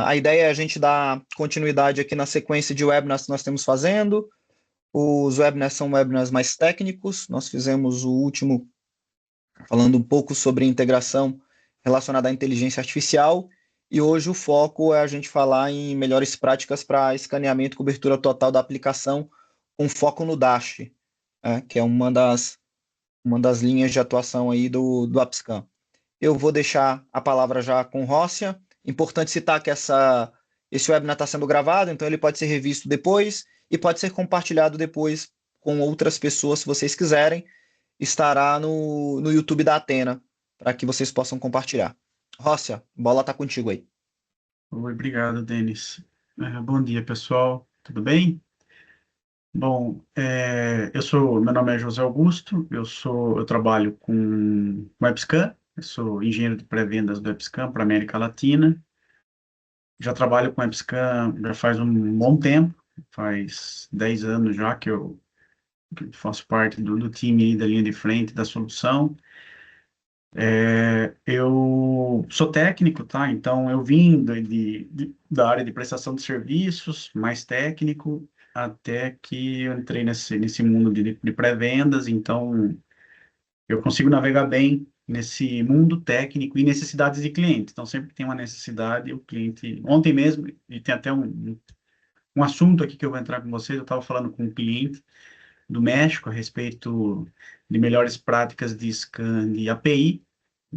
A ideia é a gente dar continuidade aqui na sequência de webinars que nós temos fazendo. Os webinars são webinars mais técnicos. Nós fizemos o último falando um pouco sobre integração relacionada à inteligência artificial. E hoje o foco é a gente falar em melhores práticas para escaneamento e cobertura total da aplicação, com foco no Dash, que é uma das linhas de atuação aí do AppScan. Eu vou deixar a palavra já com Rócia. Importante citar que esse webinar está sendo gravado, então ele pode ser revisto depois e pode ser compartilhado depois com outras pessoas, se vocês quiserem. Estará no YouTube da Atena, para que vocês possam compartilhar. Rócia, bola está contigo aí. Oi, obrigado, Denis. Bom dia, pessoal. Tudo bem? Bom, meu nome é José Augusto, eu trabalho com WebScan, eu sou engenheiro de pré-vendas do WebScan para a América Latina. Já trabalho com WebScan já faz um bom tempo, faz 10 anos já que faço parte do time aí da linha de frente da solução. Eu sou técnico, tá? Então, eu vim da área de prestação de serviços, mais técnico, até que eu entrei nesse mundo de pré-vendas. Então, eu consigo navegar bem nesse mundo técnico e necessidades de cliente. Então, sempre que tem uma necessidade, o cliente... Ontem mesmo, e tem até um assunto aqui que eu vou entrar com vocês, eu estava falando com um cliente do México a respeito de melhores práticas de scan de API,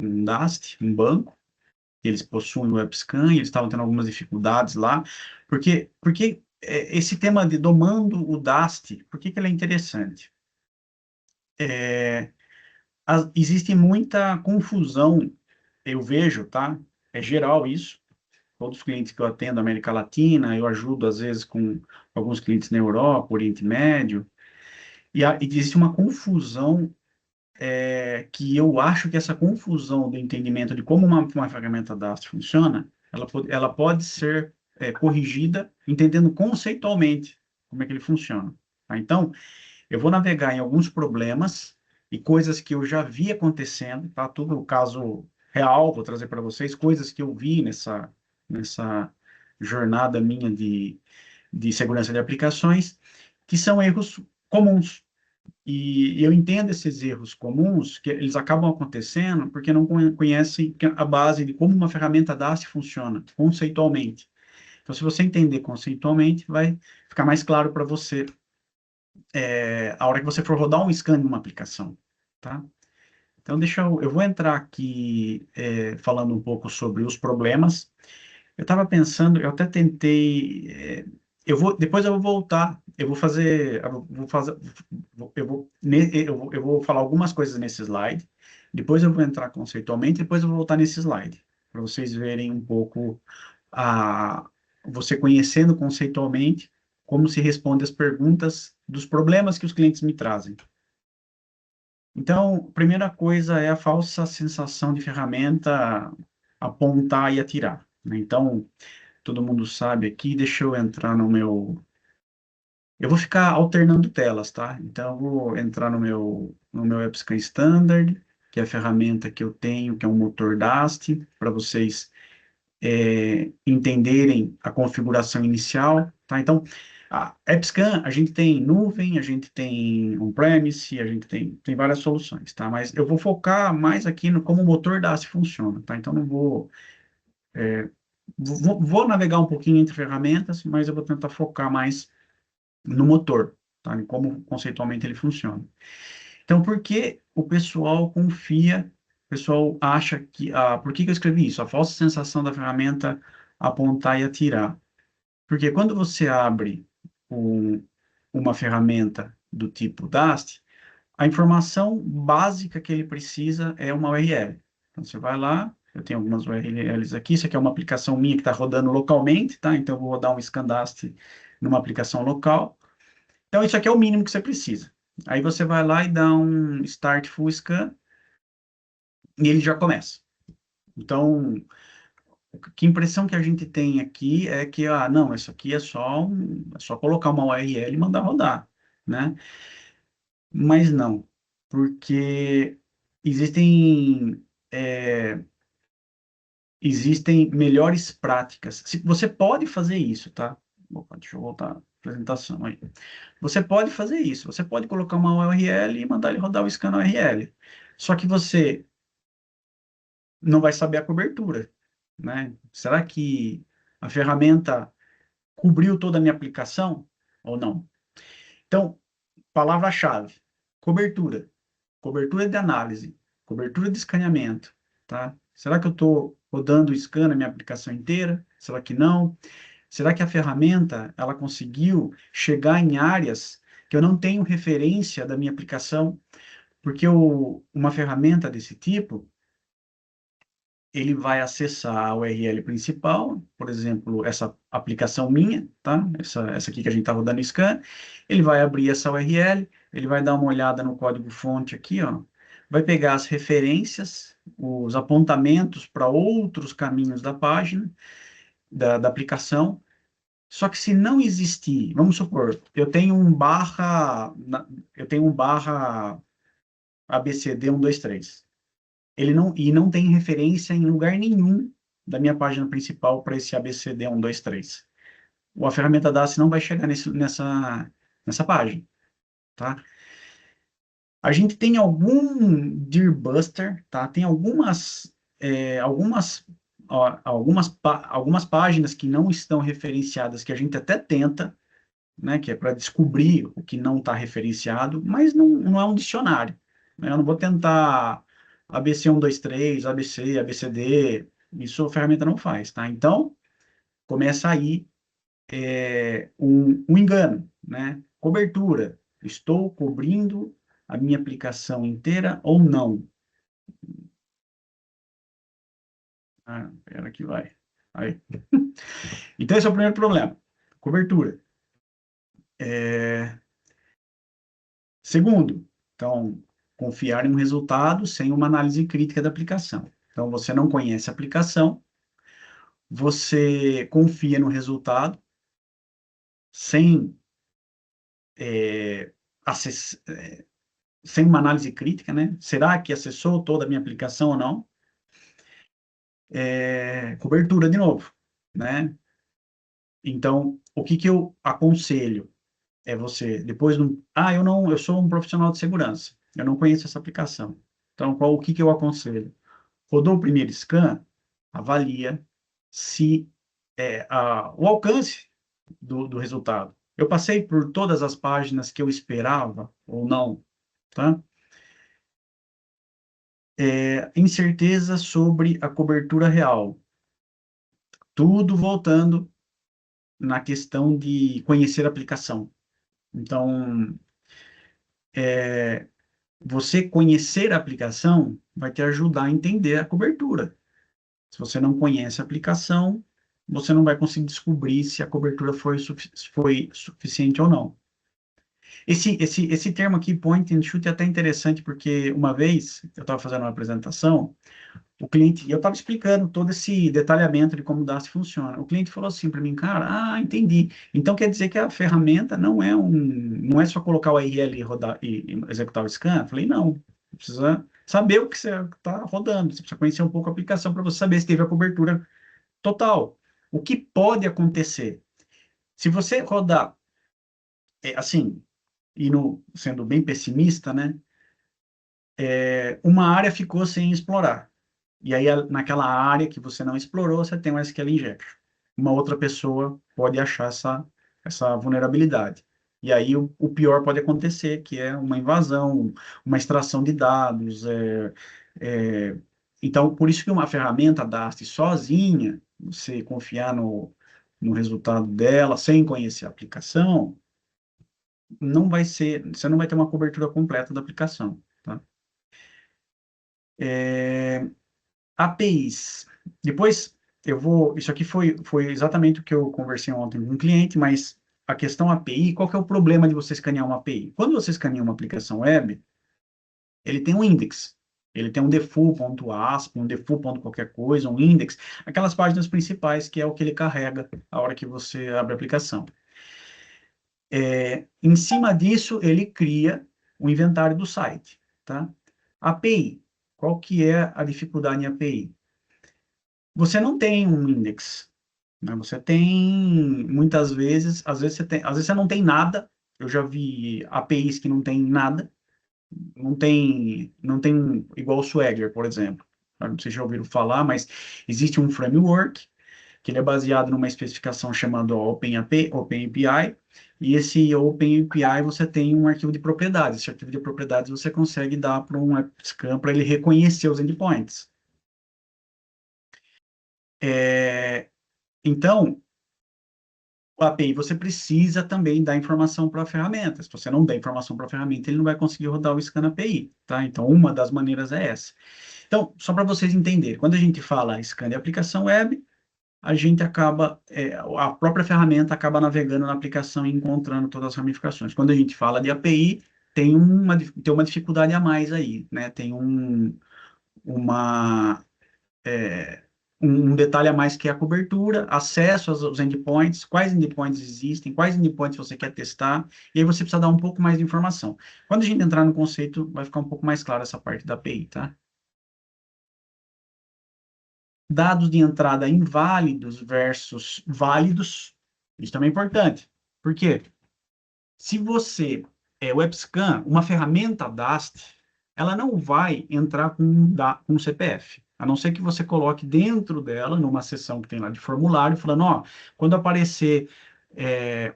um DAST, um banco, eles possuem o WebScan, e eles estavam tendo algumas dificuldades lá, porque esse tema de domando o DAST, por que ele é interessante? Existe muita confusão, eu vejo, tá? É geral isso, todos os clientes que eu atendo na América Latina, eu ajudo às vezes com alguns clientes na Europa, Oriente Médio, e existe uma confusão que eu acho que essa confusão do entendimento de como uma ferramenta DAST funciona, ela pode ser corrigida entendendo conceitualmente como é que ele funciona. Tá? Então, eu vou navegar em alguns problemas e coisas que eu já vi acontecendo, tá? Tudo o caso real, vou trazer para vocês, coisas que eu vi nessa jornada minha de segurança de aplicações, que são erros comuns. E eu entendo esses erros comuns, que eles acabam acontecendo porque não conhecem a base de como uma ferramenta DAST funciona, conceitualmente. Então, se você entender conceitualmente, vai ficar mais claro para você a hora que você for rodar um scan de uma aplicação, tá? Então, eu vou entrar aqui falando um pouco sobre os problemas. Eu estava pensando, eu até tentei. Depois eu vou voltar. Eu vou falar algumas coisas nesse slide. Depois eu vou entrar conceitualmente. Depois eu vou voltar nesse slide para vocês verem um pouco a você conhecendo conceitualmente como se responde as perguntas dos problemas que os clientes me trazem. Então, a primeira coisa é a falsa sensação de ferramenta apontar e atirar, né? Então, todo mundo sabe aqui, deixa eu entrar no meu... Eu vou ficar alternando telas, tá? Então, eu vou entrar no meu AppScan Standard, que é a ferramenta que eu tenho, que é um motor DAST, para vocês entenderem a configuração inicial, tá? Então, a AppScan, a gente tem nuvem, a gente tem on-premise, a gente tem várias soluções, tá? Mas eu vou focar mais aqui no como o motor DAST funciona, tá? Então, não vou navegar um pouquinho entre ferramentas, mas eu vou tentar focar mais no motor, tá? Em como conceitualmente ele funciona. Então, por que o pessoal confia, o pessoal acha que... por que eu escrevi isso? A falsa sensação da ferramenta apontar e atirar. Porque quando você abre uma ferramenta do tipo DAST, a informação básica que ele precisa é uma URL. Então, você vai lá, eu tenho algumas URLs aqui, isso aqui é uma aplicação minha que está rodando localmente, tá? Então, eu vou rodar um ScanDAST numa aplicação local. Então, isso aqui é o mínimo que você precisa. Aí você vai lá e dá um Start Full Scan e ele já começa. Então, que impressão que a gente tem aqui é que, não, isso aqui é só colocar uma URL e mandar rodar, né? Mas não, porque existem existem melhores práticas. Você pode fazer isso, tá? Opa, deixa eu voltar a apresentação aí. Você pode fazer isso. Você pode colocar uma URL e mandar ele rodar o scan URL. Só que você não vai saber a cobertura, né? Será que a ferramenta cobriu toda a minha aplicação ou não? Então, palavra-chave: cobertura. Cobertura de análise, cobertura de escaneamento, tá? Será que eu estou rodando o scan na minha aplicação inteira? Será que não? Será que a ferramenta, ela conseguiu chegar em áreas que eu não tenho referência da minha aplicação? Porque uma ferramenta desse tipo, ele vai acessar a URL principal, por exemplo, essa aplicação minha, tá? Essa aqui que a gente está rodando scan. Ele vai abrir essa URL, ele vai dar uma olhada no código-fonte aqui, ó. Vai pegar as referências, os apontamentos para outros caminhos da página, da aplicação. Só que se não existir, vamos supor, eu tenho um barra ABCD 123. Não tem referência em lugar nenhum da minha página principal para esse ABCD 123. A ferramenta DAS não vai chegar nessa página, tá? A gente tem algum Deerbuster, tá? Tem algumas páginas que não estão referenciadas, que a gente até tenta, né? Que é para descobrir o que não está referenciado, mas não é um dicionário, né? Eu não vou tentar ABC 123, ABC, ABCD, isso a ferramenta não faz, tá? Então, começa aí um engano, né? Cobertura. Estou cobrindo a minha aplicação inteira ou não? Ah, espera que vai. Aí. Então, esse é o primeiro problema. Cobertura. Segundo, então, confiar em um resultado sem uma análise crítica da aplicação. Então, você não conhece a aplicação, você confia no resultado sem, é, acess- sem uma análise crítica, né? Será que acessou toda a minha aplicação ou não? Cobertura de novo, né? Então, o que que eu aconselho é você, depois do... Ah, eu sou um profissional de segurança, eu não conheço essa aplicação. Então, o que que eu aconselho? Rodou o primeiro scan, avalia se o alcance do resultado. Eu passei por todas as páginas que eu esperava ou não, tá? Incerteza sobre a cobertura real. Tudo voltando na questão de conhecer a aplicação. Então, você conhecer a aplicação vai te ajudar a entender a cobertura. Se você não conhece a aplicação, você não vai conseguir descobrir se a cobertura foi suficiente ou não. Esse termo aqui, point and shoot, é até interessante, porque uma vez eu estava fazendo uma apresentação, o cliente, e eu estava explicando todo esse detalhamento de como o DAST funciona. O cliente falou assim para mim, cara, entendi. Então quer dizer que a ferramenta não é só colocar o URL e rodar e executar o scan? Eu falei, não. Precisa saber o que você está rodando. Você precisa conhecer um pouco a aplicação para você saber se teve a cobertura total. O que pode acontecer? Se você rodar, assim, sendo bem pessimista, né? Uma área ficou sem explorar. E aí, naquela área que você não explorou, você tem um SQL injection. Uma outra pessoa pode achar essa vulnerabilidade. E aí, o pior pode acontecer, que é uma invasão, uma extração de dados. É, então, por isso que uma ferramenta DAST sozinha, você confiar no resultado dela, sem conhecer a aplicação, você não vai ter uma cobertura completa da aplicação, tá? APIs. Depois isso aqui foi exatamente o que eu conversei ontem com um cliente, mas a questão API, qual que é o problema de você escanear uma API? Quando você escaneia uma aplicação web, ele tem um index. Ele tem um default.asp, um default. Qualquer coisa, um index, aquelas páginas principais que é o que ele carrega a hora que você abre a aplicação. Em cima disso, ele cria o inventário do site, tá? API. Qual que é a dificuldade em API? você não tem um index, né? Você tem, muitas vezes, às vezes você não tem nada. Eu já vi APIs que não tem nada, não tem igual o Swagger, por exemplo. Eu não sei se já ouviram falar, mas existe um framework que ele é baseado numa especificação chamada OpenAPI, e esse OpenAPI você tem um arquivo de propriedades. Esse arquivo de propriedades você consegue dar para um AppScan para ele reconhecer os endpoints. Então, o API você precisa também dar informação para a ferramenta. Se você não der informação para a ferramenta, ele não vai conseguir rodar o scan API, tá? Então, uma das maneiras é essa. Então, só para vocês entenderem, quando a gente fala scan de aplicação web, a gente acaba, a própria ferramenta acaba navegando na aplicação e encontrando todas as ramificações. Quando a gente fala de API, tem uma dificuldade a mais aí, né? Tem uma, um detalhe a mais que é a cobertura, acesso aos endpoints, quais endpoints existem, quais endpoints você quer testar, e aí você precisa dar um pouco mais de informação. Quando a gente entrar no conceito, vai ficar um pouco mais claro essa parte da API, tá? Dados de entrada inválidos versus válidos, isso também é importante. Por quê? Se você é WebScan, uma ferramenta DAST, ela não vai entrar com um CPF, a não ser que você coloque dentro dela, numa seção que tem lá de formulário, falando, ó, quando aparecer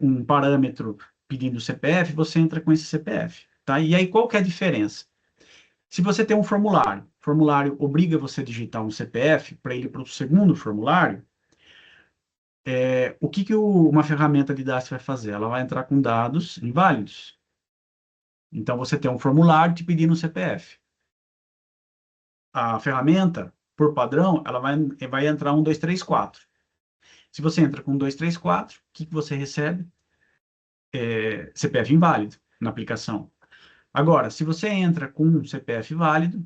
um parâmetro pedindo CPF, você entra com esse CPF, tá? E aí, qual que é a diferença? Se você tem um formulário, o formulário obriga você a digitar um CPF para ir para o segundo formulário, o que que uma ferramenta de DAST vai fazer? Ela vai entrar com dados inválidos. Então, você tem um formulário te pedindo um CPF. A ferramenta, por padrão, ela vai entrar 1, 2, 3, 4. Se você entra com 1, 2, 3, 4, o que que você recebe? CPF inválido na aplicação. Agora, se você entra com um CPF válido,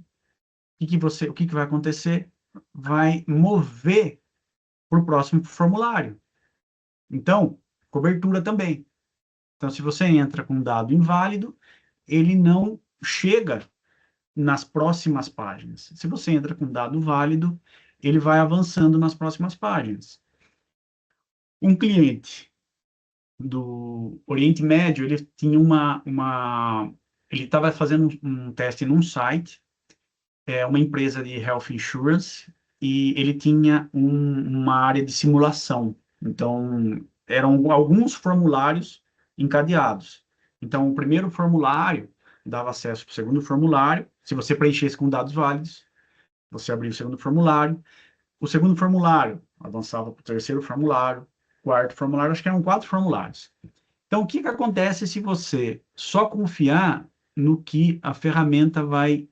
o que que vai acontecer? Vai mover para o próximo formulário. Então, cobertura também. Então, se você entra com um dado inválido, ele não chega nas próximas páginas. Se você entra com um dado válido, ele vai avançando nas próximas páginas. Um cliente do Oriente Médio, ele tinha ele estava fazendo um teste num site, uma empresa de health insurance, e ele tinha uma área de simulação. Então, eram alguns formulários encadeados. Então, o primeiro formulário dava acesso para o segundo formulário. Se você preenchesse com dados válidos, você abria o segundo formulário. O segundo formulário avançava para o terceiro formulário, quarto formulário, acho que eram 4 formulários. Então, o que que acontece se você só confiar no que a ferramenta vai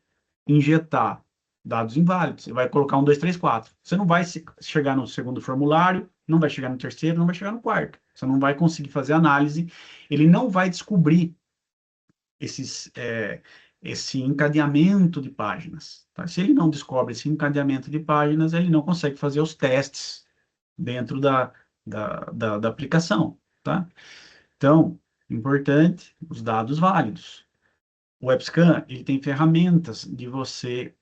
injetar? Dados inválidos. Você vai colocar 1, 2, 3, 4. Você não vai chegar no segundo formulário, não vai chegar no terceiro, não vai chegar no quarto. Você não vai conseguir fazer análise. Ele não vai descobrir esse encadeamento de páginas. Tá? Se ele não descobre esse encadeamento de páginas, ele não consegue fazer os testes dentro da aplicação. Tá? Então, importante, os dados válidos. O WebScan, ele tem ferramentas de você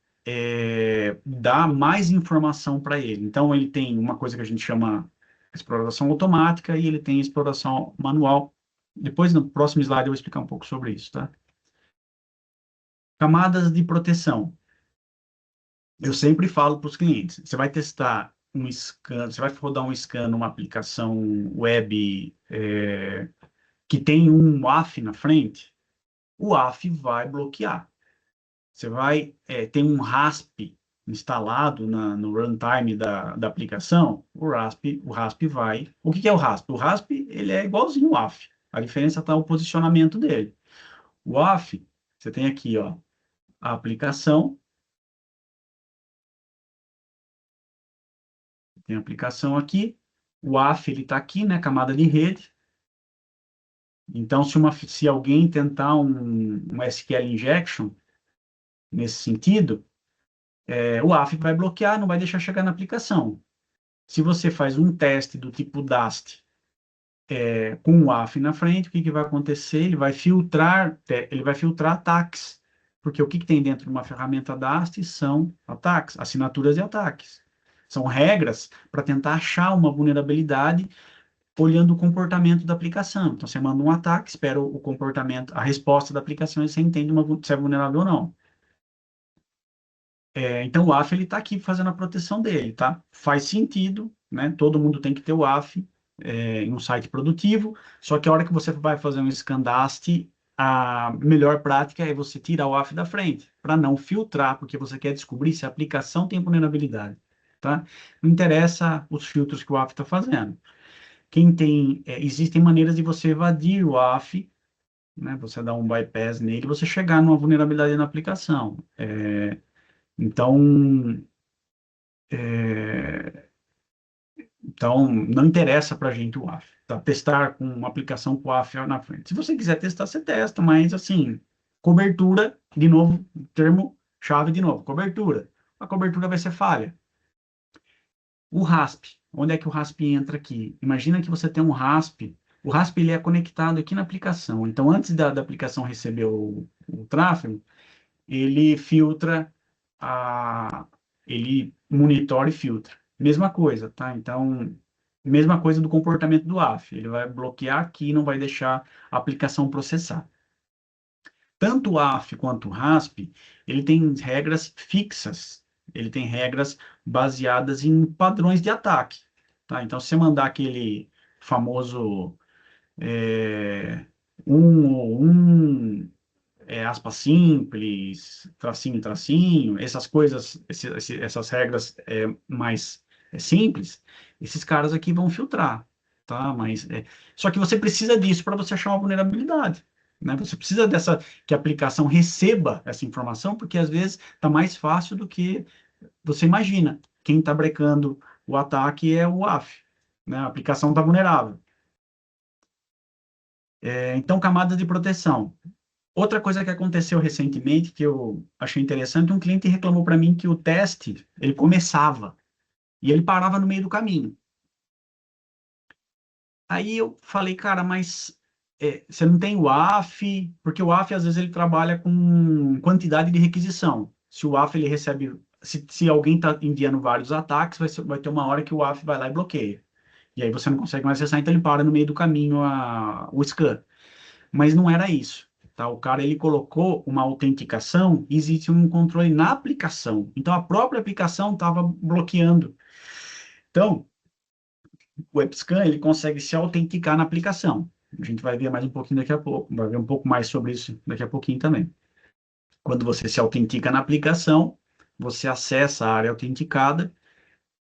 dar mais informação para ele. Então, ele tem uma coisa que a gente chama exploração automática e ele tem exploração manual. Depois, no próximo slide, eu vou explicar um pouco sobre isso, tá? Camadas de proteção. Eu sempre falo para os clientes, você vai testar um scan, você vai rodar um scan numa aplicação web que tem um WAF na frente, o WAF vai bloquear. Você vai ter um RASP instalado no runtime da aplicação, o RASP vai... O que que é o RASP? O RASP, ele é igualzinho o WAF. A diferença está no posicionamento dele. O WAF, você tem aqui, ó, a aplicação, tem a aplicação aqui, o WAF, ele está aqui, né, camada de rede. Então, se alguém tentar um SQL injection, nesse sentido, o WAF vai bloquear, não vai deixar chegar na aplicação. Se você faz um teste do tipo DAST com o WAF na frente, o que que vai acontecer? Ele vai filtrar ataques, porque o que que tem dentro de uma ferramenta DAST são ataques, assinaturas de ataques. São regras para tentar achar uma vulnerabilidade olhando o comportamento da aplicação. Então, você manda um ataque, espera o comportamento, a resposta da aplicação e você entende se é vulnerável ou não. Então, o AF, ele está aqui fazendo a proteção dele, tá? Faz sentido, né? Todo mundo tem que ter o AF em um site produtivo, só que a hora que você vai fazer um Scandast, a melhor prática é você tirar o AF da frente, para não filtrar, porque você quer descobrir se a aplicação tem vulnerabilidade, tá? Não interessa os filtros que o AF está fazendo. Existem maneiras de você evadir o AF, né? Você dá um bypass nele, você chegar numa vulnerabilidade na aplicação. Então, é, então, não interessa para a gente o AF, tá? Testar com uma aplicação com o AF na frente. Se você quiser testar, você testa, mas assim, cobertura, de novo, termo-chave de novo, cobertura. A cobertura vai ser falha. O RASP, onde é que o RASP entra aqui? Imagina que você tem um RASP, o RASP ele é conectado aqui na aplicação. Então, antes da aplicação receber o tráfego, ele filtra, a, ele monitora e filtra. Mesma coisa, tá? Então, mesma coisa do comportamento do AF. Ele vai bloquear aqui e não vai deixar a aplicação processar. Tanto o AF quanto o RASP, ele tem regras fixas. Ele tem regras baseadas em padrões de ataque, tá? Então, se você mandar aquele famoso é, um aspas simples, tracinho, tracinho, essas coisas, essas regras mais simples, esses caras aqui vão filtrar, tá? Só que você precisa disso para você achar uma vulnerabilidade, né? Você precisa que a aplicação receba essa informação, porque às vezes está mais fácil do que você imagina. Quem está brecando o ataque é o AF, né? A aplicação está vulnerável. Então, camadas de proteção. Outra coisa que aconteceu recentemente, que eu achei interessante, um cliente reclamou para mim que o teste, ele começava e ele parava no meio do caminho. Aí eu falei, cara, mas você não tem o AF, porque o AF às vezes ele trabalha com quantidade de requisição. Se o AF ele recebe, se alguém está enviando vários ataques, vai ter uma hora que o AF vai lá e bloqueia. E aí você não consegue mais acessar, então ele para no meio do caminho o scan. Mas não era isso, tá? O cara, ele colocou uma autenticação, existe um controle na aplicação. Então, a própria aplicação estava bloqueando. Então, o WebScan, ele consegue se autenticar na aplicação. A gente vai ver mais um pouquinho daqui a pouco, vai ver um pouco mais sobre isso daqui a pouquinho também. Quando você se autentica na aplicação, você acessa a área autenticada,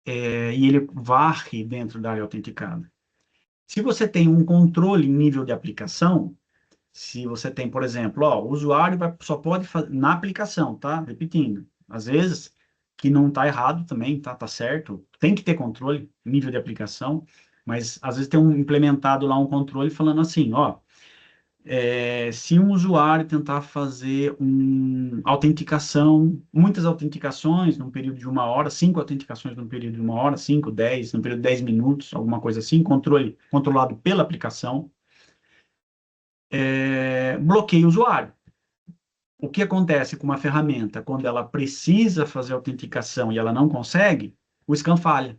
e ele varre dentro da área autenticada. Se você tem um controle em nível de aplicação, se você tem, por exemplo, o usuário só pode fazer na aplicação, tá? Repetindo. Às vezes, que não está errado também, tá certo. Tem que ter controle, nível de aplicação, mas às vezes tem implementado lá um controle falando assim, se um usuário tentar fazer uma autenticação, muitas autenticações num período de 1 hora, 5 autenticações num período de 1 hora, 5, 10, num período de 10 minutos, alguma coisa assim, controlado pela aplicação, bloqueia o usuário. O que acontece com uma ferramenta quando ela precisa fazer autenticação e ela não consegue? O scan falha.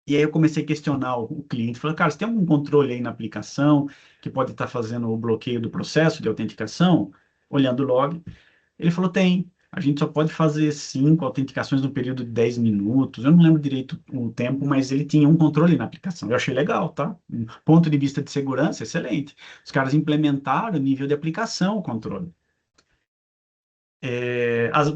E aí eu comecei a questionar o cliente, falei, cara, você tem algum controle aí na aplicação que pode estar fazendo o bloqueio do processo de autenticação? Olhando o log, ele falou, tem. A gente só pode fazer 5 autenticações no período de 10 minutos. Eu não lembro direito o tempo, mas ele tinha um controle na aplicação. Eu achei legal, tá? Um ponto de vista de segurança, excelente. Os caras implementaram nível de aplicação o controle.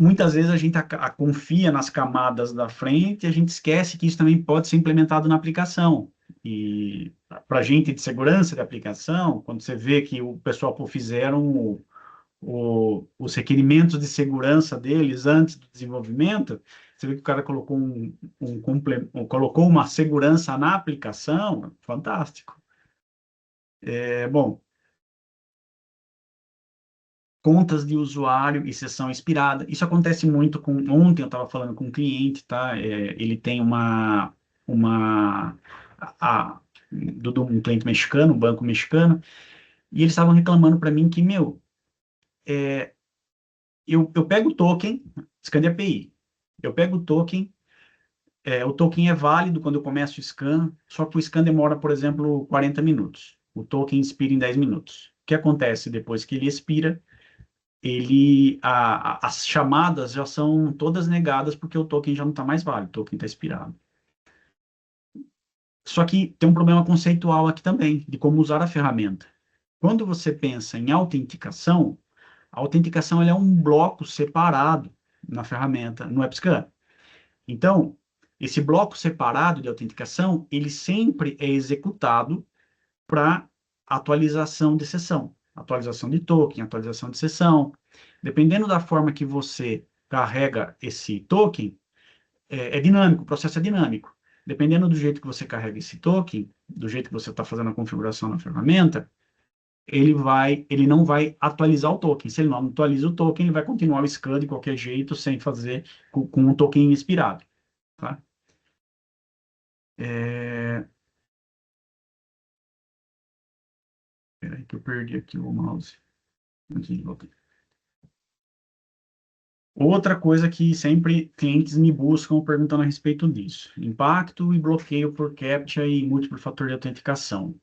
Muitas vezes a gente confia nas camadas da frente e a gente esquece que isso também pode ser implementado na aplicação. E para a gente de segurança da aplicação, quando você vê que o pessoal fizeram os requerimentos de segurança deles antes do desenvolvimento, você vê que o cara colocou colocou uma segurança na aplicação, fantástico. Bom, contas de usuário e sessão expirada. Isso acontece muito com... Ontem eu estava falando com um cliente, tá? Ele tem uma um cliente mexicano, um banco mexicano, e eles estavam reclamando para mim que, eu pego o token, scan de API, eu pego o token, o token é válido quando eu começo o scan, só que o scan demora, por exemplo, 40 minutos. O token expira em 10 minutos. O que acontece depois que ele expira? As chamadas já são todas negadas porque o token já não está mais válido, o token está expirado. Só que tem um problema conceitual aqui também, de como usar a ferramenta. Quando você pensa em autenticação, a autenticação ela é um bloco separado na ferramenta, no AppScan. Então, esse bloco separado de autenticação, ele sempre é executado para atualização de sessão, atualização de token, atualização de sessão. Dependendo da forma que você carrega esse token, é dinâmico, o processo é dinâmico. Dependendo do jeito que você carrega esse token, do jeito que você está fazendo a configuração na ferramenta, ele não vai atualizar o token. Se ele não atualiza o token, ele vai continuar o scan de qualquer jeito, sem fazer com o token expirado. Tá? Peraí que eu perdi aqui o mouse. Antes de voltar. Outra coisa que sempre clientes me buscam perguntando a respeito disso: impacto e bloqueio por CAPTCHA e múltiplo fator de autenticação.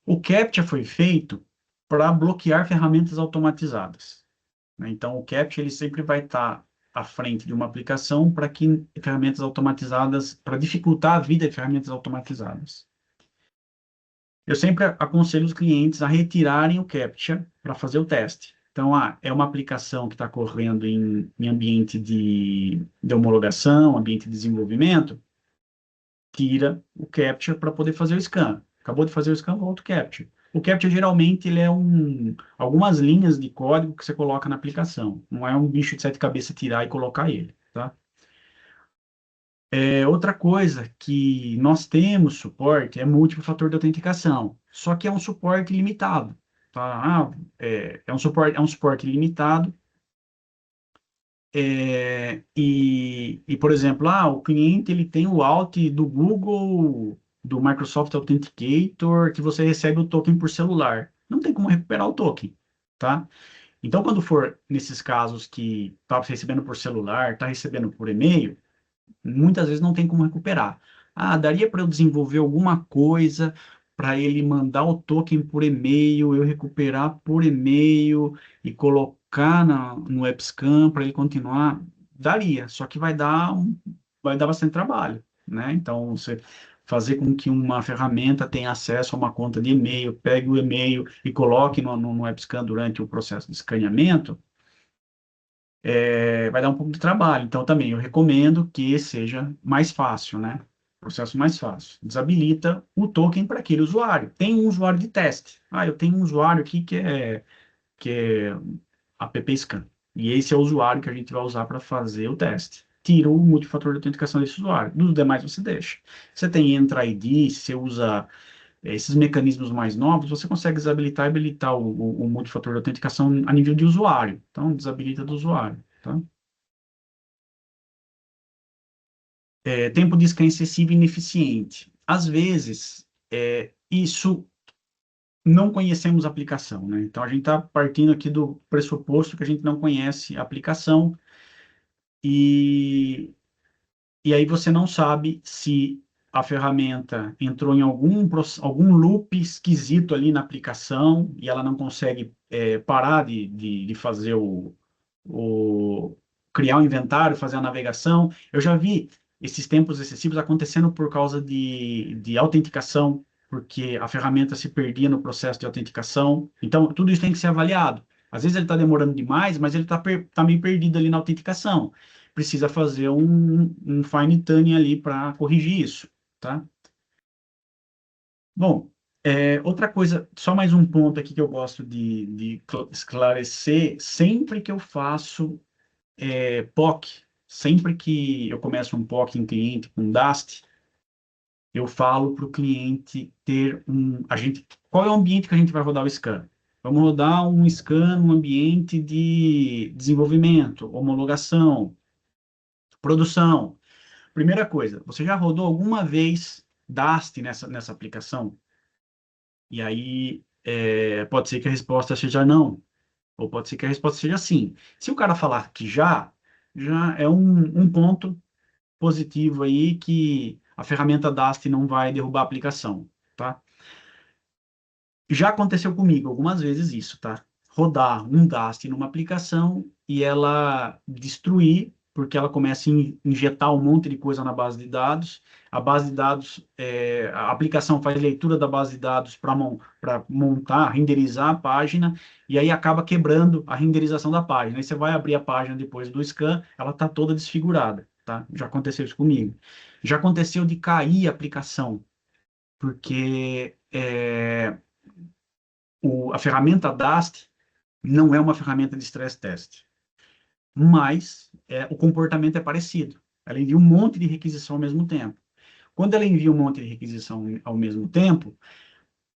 O CAPTCHA foi feito para bloquear ferramentas automatizadas, né? Então, o CAPTCHA ele sempre vai estar à frente de uma aplicação para que ferramentas automatizadas, para dificultar a vida de ferramentas automatizadas. Eu sempre aconselho os clientes a retirarem o CAPTCHA para fazer o teste. Então, é uma aplicação que está correndo em ambiente de homologação, ambiente de desenvolvimento, tira o CAPTCHA para poder fazer o scan. Acabou de fazer o scan, volta o CAPTCHA. O CAPTCHA, geralmente, ele é algumas linhas de código que você coloca na aplicação. Não é um bicho de sete cabeças tirar e colocar ele, tá? Outra coisa que nós temos suporte é múltiplo fator de autenticação, só que é um suporte limitado, tá? É um suporte limitado, por exemplo, o cliente ele tem o alt do Google, do Microsoft Authenticator, que você recebe o token por celular. Não tem como recuperar o token, tá? Então, quando for nesses casos que está recebendo por celular, está recebendo por e-mail, muitas vezes não tem como recuperar. Daria para eu desenvolver alguma coisa para ele mandar o token por e-mail, eu recuperar por e-mail e colocar no AppScan para ele continuar? Daria, só que vai dar bastante trabalho, né? Então, você fazer com que uma ferramenta tenha acesso a uma conta de e-mail, pegue o e-mail e coloque no AppScan durante o processo de escaneamento, vai dar um pouco de trabalho. Então, também eu recomendo que seja mais fácil, né? Processo mais fácil. Desabilita o token para aquele usuário. Tem um usuário de teste. Eu tenho um usuário aqui que é AppScan. E esse é o usuário que a gente vai usar para fazer o teste. Tira o multifator de autenticação desse usuário. Dos demais você deixa. Você tem Entra ID, se você usa esses mecanismos mais novos, você consegue desabilitar e habilitar o multifator de autenticação a nível de usuário. Então, desabilita do usuário, tá? Tempo de scan excessivo e ineficiente. Às vezes, isso não conhecemos a aplicação, né? Então, a gente está partindo aqui do pressuposto que a gente não conhece a aplicação e, e aí você não sabe se a ferramenta entrou em algum loop esquisito ali na aplicação e ela não consegue parar de fazer criar o inventário, fazer a navegação. Eu já vi esses tempos excessivos acontecendo por causa de autenticação, porque a ferramenta se perdia no processo de autenticação. Então, tudo isso tem que ser avaliado. Às vezes ele está demorando demais, mas ele está meio perdido ali na autenticação. Precisa fazer um fine tuning ali para corrigir isso, tá? Bom, outra coisa, só mais um ponto aqui que eu gosto de esclarecer, sempre que eu faço POC, sempre que eu começo um POC em cliente com Dast, eu falo para o cliente qual é o ambiente que a gente vai rodar o scan? Vamos rodar um scan no ambiente de desenvolvimento, homologação, produção. Primeira coisa, você já rodou alguma vez Dast nessa aplicação? E aí, pode ser que a resposta seja não, ou pode ser que a resposta seja sim. Se o cara falar que já é um ponto positivo aí que a ferramenta Dast não vai derrubar a aplicação, tá? Já aconteceu comigo algumas vezes isso, tá? Rodar um Dast numa aplicação e ela destruir, porque ela começa a injetar um monte de coisa na base de dados. A base de dados, a aplicação faz leitura da base de dados para montar, renderizar a página, e aí acaba quebrando a renderização da página. Aí você vai abrir a página depois do scan, ela está toda desfigurada, tá? Já aconteceu isso comigo. Já aconteceu de cair a aplicação, porque a ferramenta DAST não é uma ferramenta de stress test, mas o comportamento é parecido. Ela envia um monte de requisição ao mesmo tempo. Quando ela envia um monte de requisição ao mesmo tempo,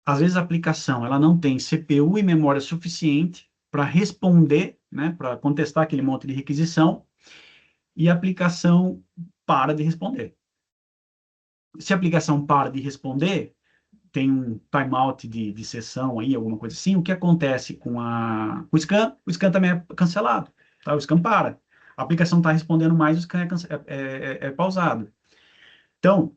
às vezes a aplicação ela não tem CPU e memória suficiente para responder, né, para contestar aquele monte de requisição, e a aplicação para de responder. Se a aplicação para de responder, tem um timeout de sessão aí, alguma coisa assim, o que acontece com o scan? O scan também é cancelado, tá? O scan para. A aplicação está respondendo mais, o scan é pausado. Então,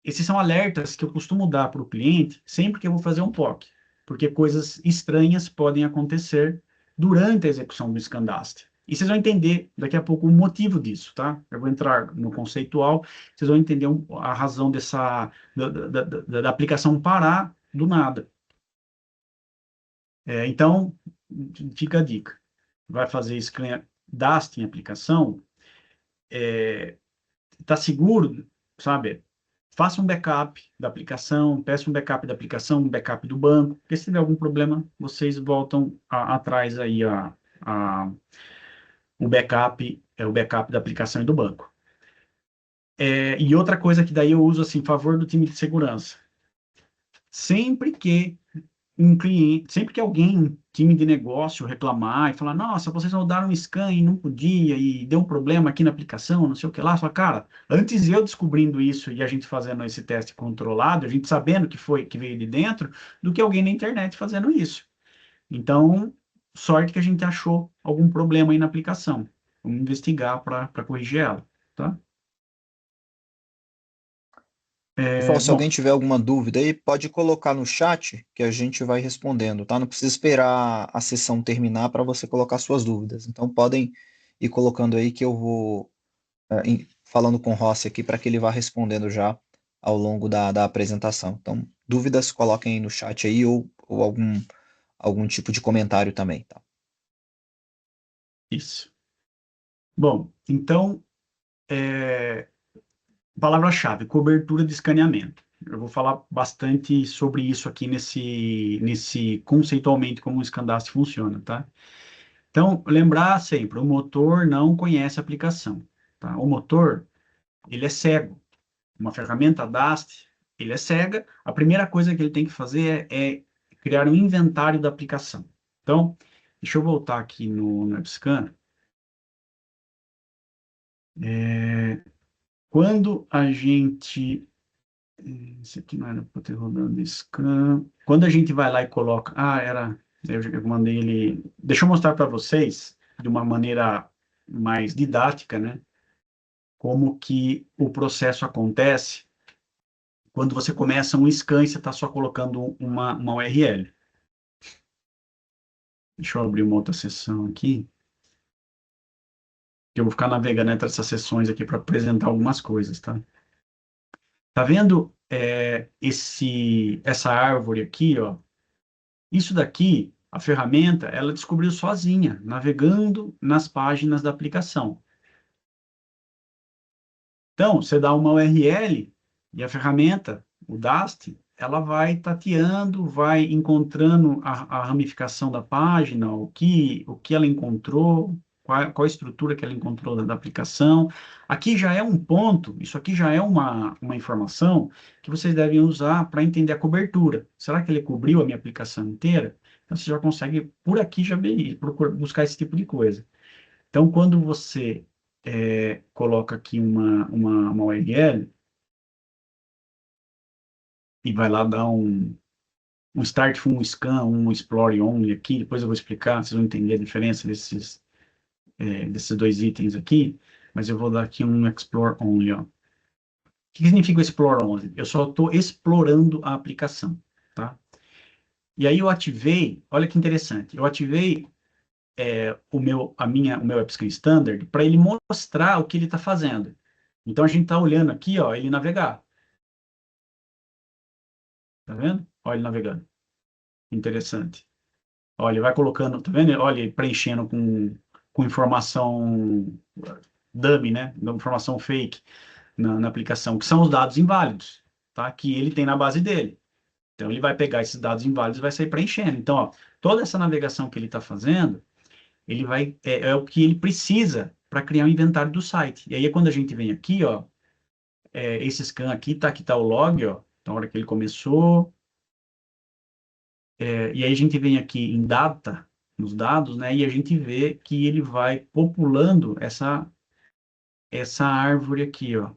esses são alertas que eu costumo dar para o cliente sempre que eu vou fazer um POC, porque coisas estranhas podem acontecer durante a execução do Scandast. E vocês vão entender daqui a pouco o motivo disso, tá? Eu vou entrar no conceitual, vocês vão entender a razão da aplicação parar do nada. Então, fica a dica. Vai fazer Scandast em aplicação, está seguro, sabe? Faça um backup da aplicação, peça um backup da aplicação, um backup do banco, porque se tiver algum problema, vocês voltam atrás aí o backup da aplicação e do banco. E outra coisa que daí eu uso assim, em favor do time de segurança. Sempre que sempre que alguém, um time de negócio, reclamar e falar, nossa, vocês rodaram um scan e não podia, e deu um problema aqui na aplicação, não sei o que lá, fala, cara, antes eu descobrindo isso e a gente fazendo esse teste controlado, a gente sabendo que veio de dentro, do que alguém na internet fazendo isso. Então, sorte que a gente achou algum problema aí na aplicação. Vamos investigar para corrigir ela, tá? Pessoal, se alguém Bom, tiver alguma dúvida aí, pode colocar no chat que a gente vai respondendo, tá? Não precisa esperar a sessão terminar para você colocar suas dúvidas. Então podem ir colocando aí que eu vou falando com o Rossi aqui para que ele vá respondendo já ao longo da apresentação. Então, dúvidas, coloquem aí no chat aí ou algum tipo de comentário também, tá? isso. Bom, então, palavra-chave, cobertura de escaneamento. Eu vou falar bastante sobre isso aqui nesse conceitualmente como o Scandast funciona, tá? Então, lembrar sempre, o motor não conhece a aplicação, tá? O motor, ele é cego. Uma ferramenta DAST, ele é cega. A primeira coisa que ele tem que fazer é criar um inventário da aplicação. Então, deixa eu voltar aqui no WebScan. Quando a gente esse aqui não era para ter rodando scan. Quando a gente vai lá e coloca. Eu mandei ele. Deixa eu mostrar para vocês, de uma maneira mais didática, né? Como que o processo acontece quando você começa um scan e você está só colocando uma URL. Deixa eu abrir uma outra sessão aqui, que eu vou ficar navegando entre essas sessões aqui para apresentar algumas coisas, tá? Tá vendo essa árvore aqui, ó? Isso daqui, a ferramenta, ela descobriu sozinha, navegando nas páginas da aplicação. Então, você dá uma URL e a ferramenta, o Dast, ela vai tateando, vai encontrando a ramificação da página, o que ela encontrou, qual a estrutura que ela encontrou da aplicação. Aqui já é um ponto, isso aqui já é uma informação que vocês devem usar para entender a cobertura. Será que ele cobriu a minha aplicação inteira? Então, você já consegue, por aqui, já ver, buscar esse tipo de coisa. Então, quando você coloca aqui uma URL e vai lá dar um start from um scan, um explore only aqui, depois eu vou explicar, vocês vão entender a diferença desses dois itens aqui. mas eu vou dar aqui um Explore Only, ó. O que significa o Explore Only? Eu só estou explorando a aplicação, tá? E aí eu ativei, olha que interessante, eu ativei o meu AppScan Standard para ele mostrar o que ele está fazendo. Então a gente está olhando aqui, ó, ele navegar. Tá vendo? Olha ele navegando. Interessante. Olha, ele vai colocando, tá vendo? Olha, ele preenchendo com informação dummy, né? Informação fake na aplicação, que são os dados inválidos, tá? Que ele tem na base dele. Então ele vai pegar esses dados inválidos e vai sair preenchendo. Então, ó, toda essa navegação que ele está fazendo, ele vai é o que ele precisa para criar o inventário do site. E aí quando a gente vem aqui, ó, esse scan aqui tá o log, ó, então a hora que ele começou, e aí a gente vem aqui em data, nos dados, né, e a gente vê que ele vai populando essa árvore aqui, ó.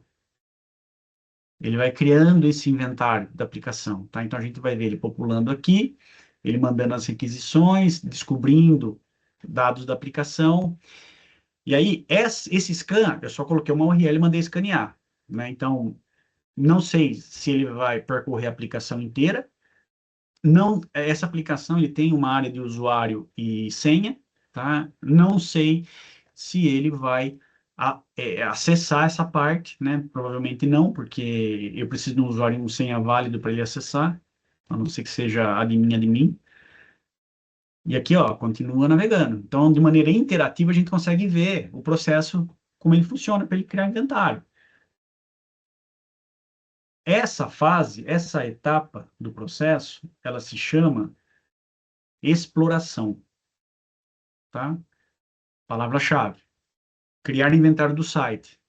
Ele vai criando esse inventário da aplicação, tá? Então a gente vai ver ele populando aqui, ele mandando as requisições, descobrindo dados da aplicação. E aí, esse scan, eu só coloquei uma URL e mandei escanear, né? Então, não sei se ele vai percorrer a aplicação inteira. Não, essa aplicação ele tem uma área de usuário e senha, tá? Não sei se ele vai acessar essa parte, né? Provavelmente não, porque eu preciso de um usuário e uma senha válido para ele acessar, a não ser que seja admin. E aqui, ó, continua navegando. Então, de maneira interativa, a gente consegue ver o processo, como ele funciona para ele criar inventário. Essa fase, essa etapa do processo, ela se chama exploração, tá? Palavra-chave. Criar inventário do site.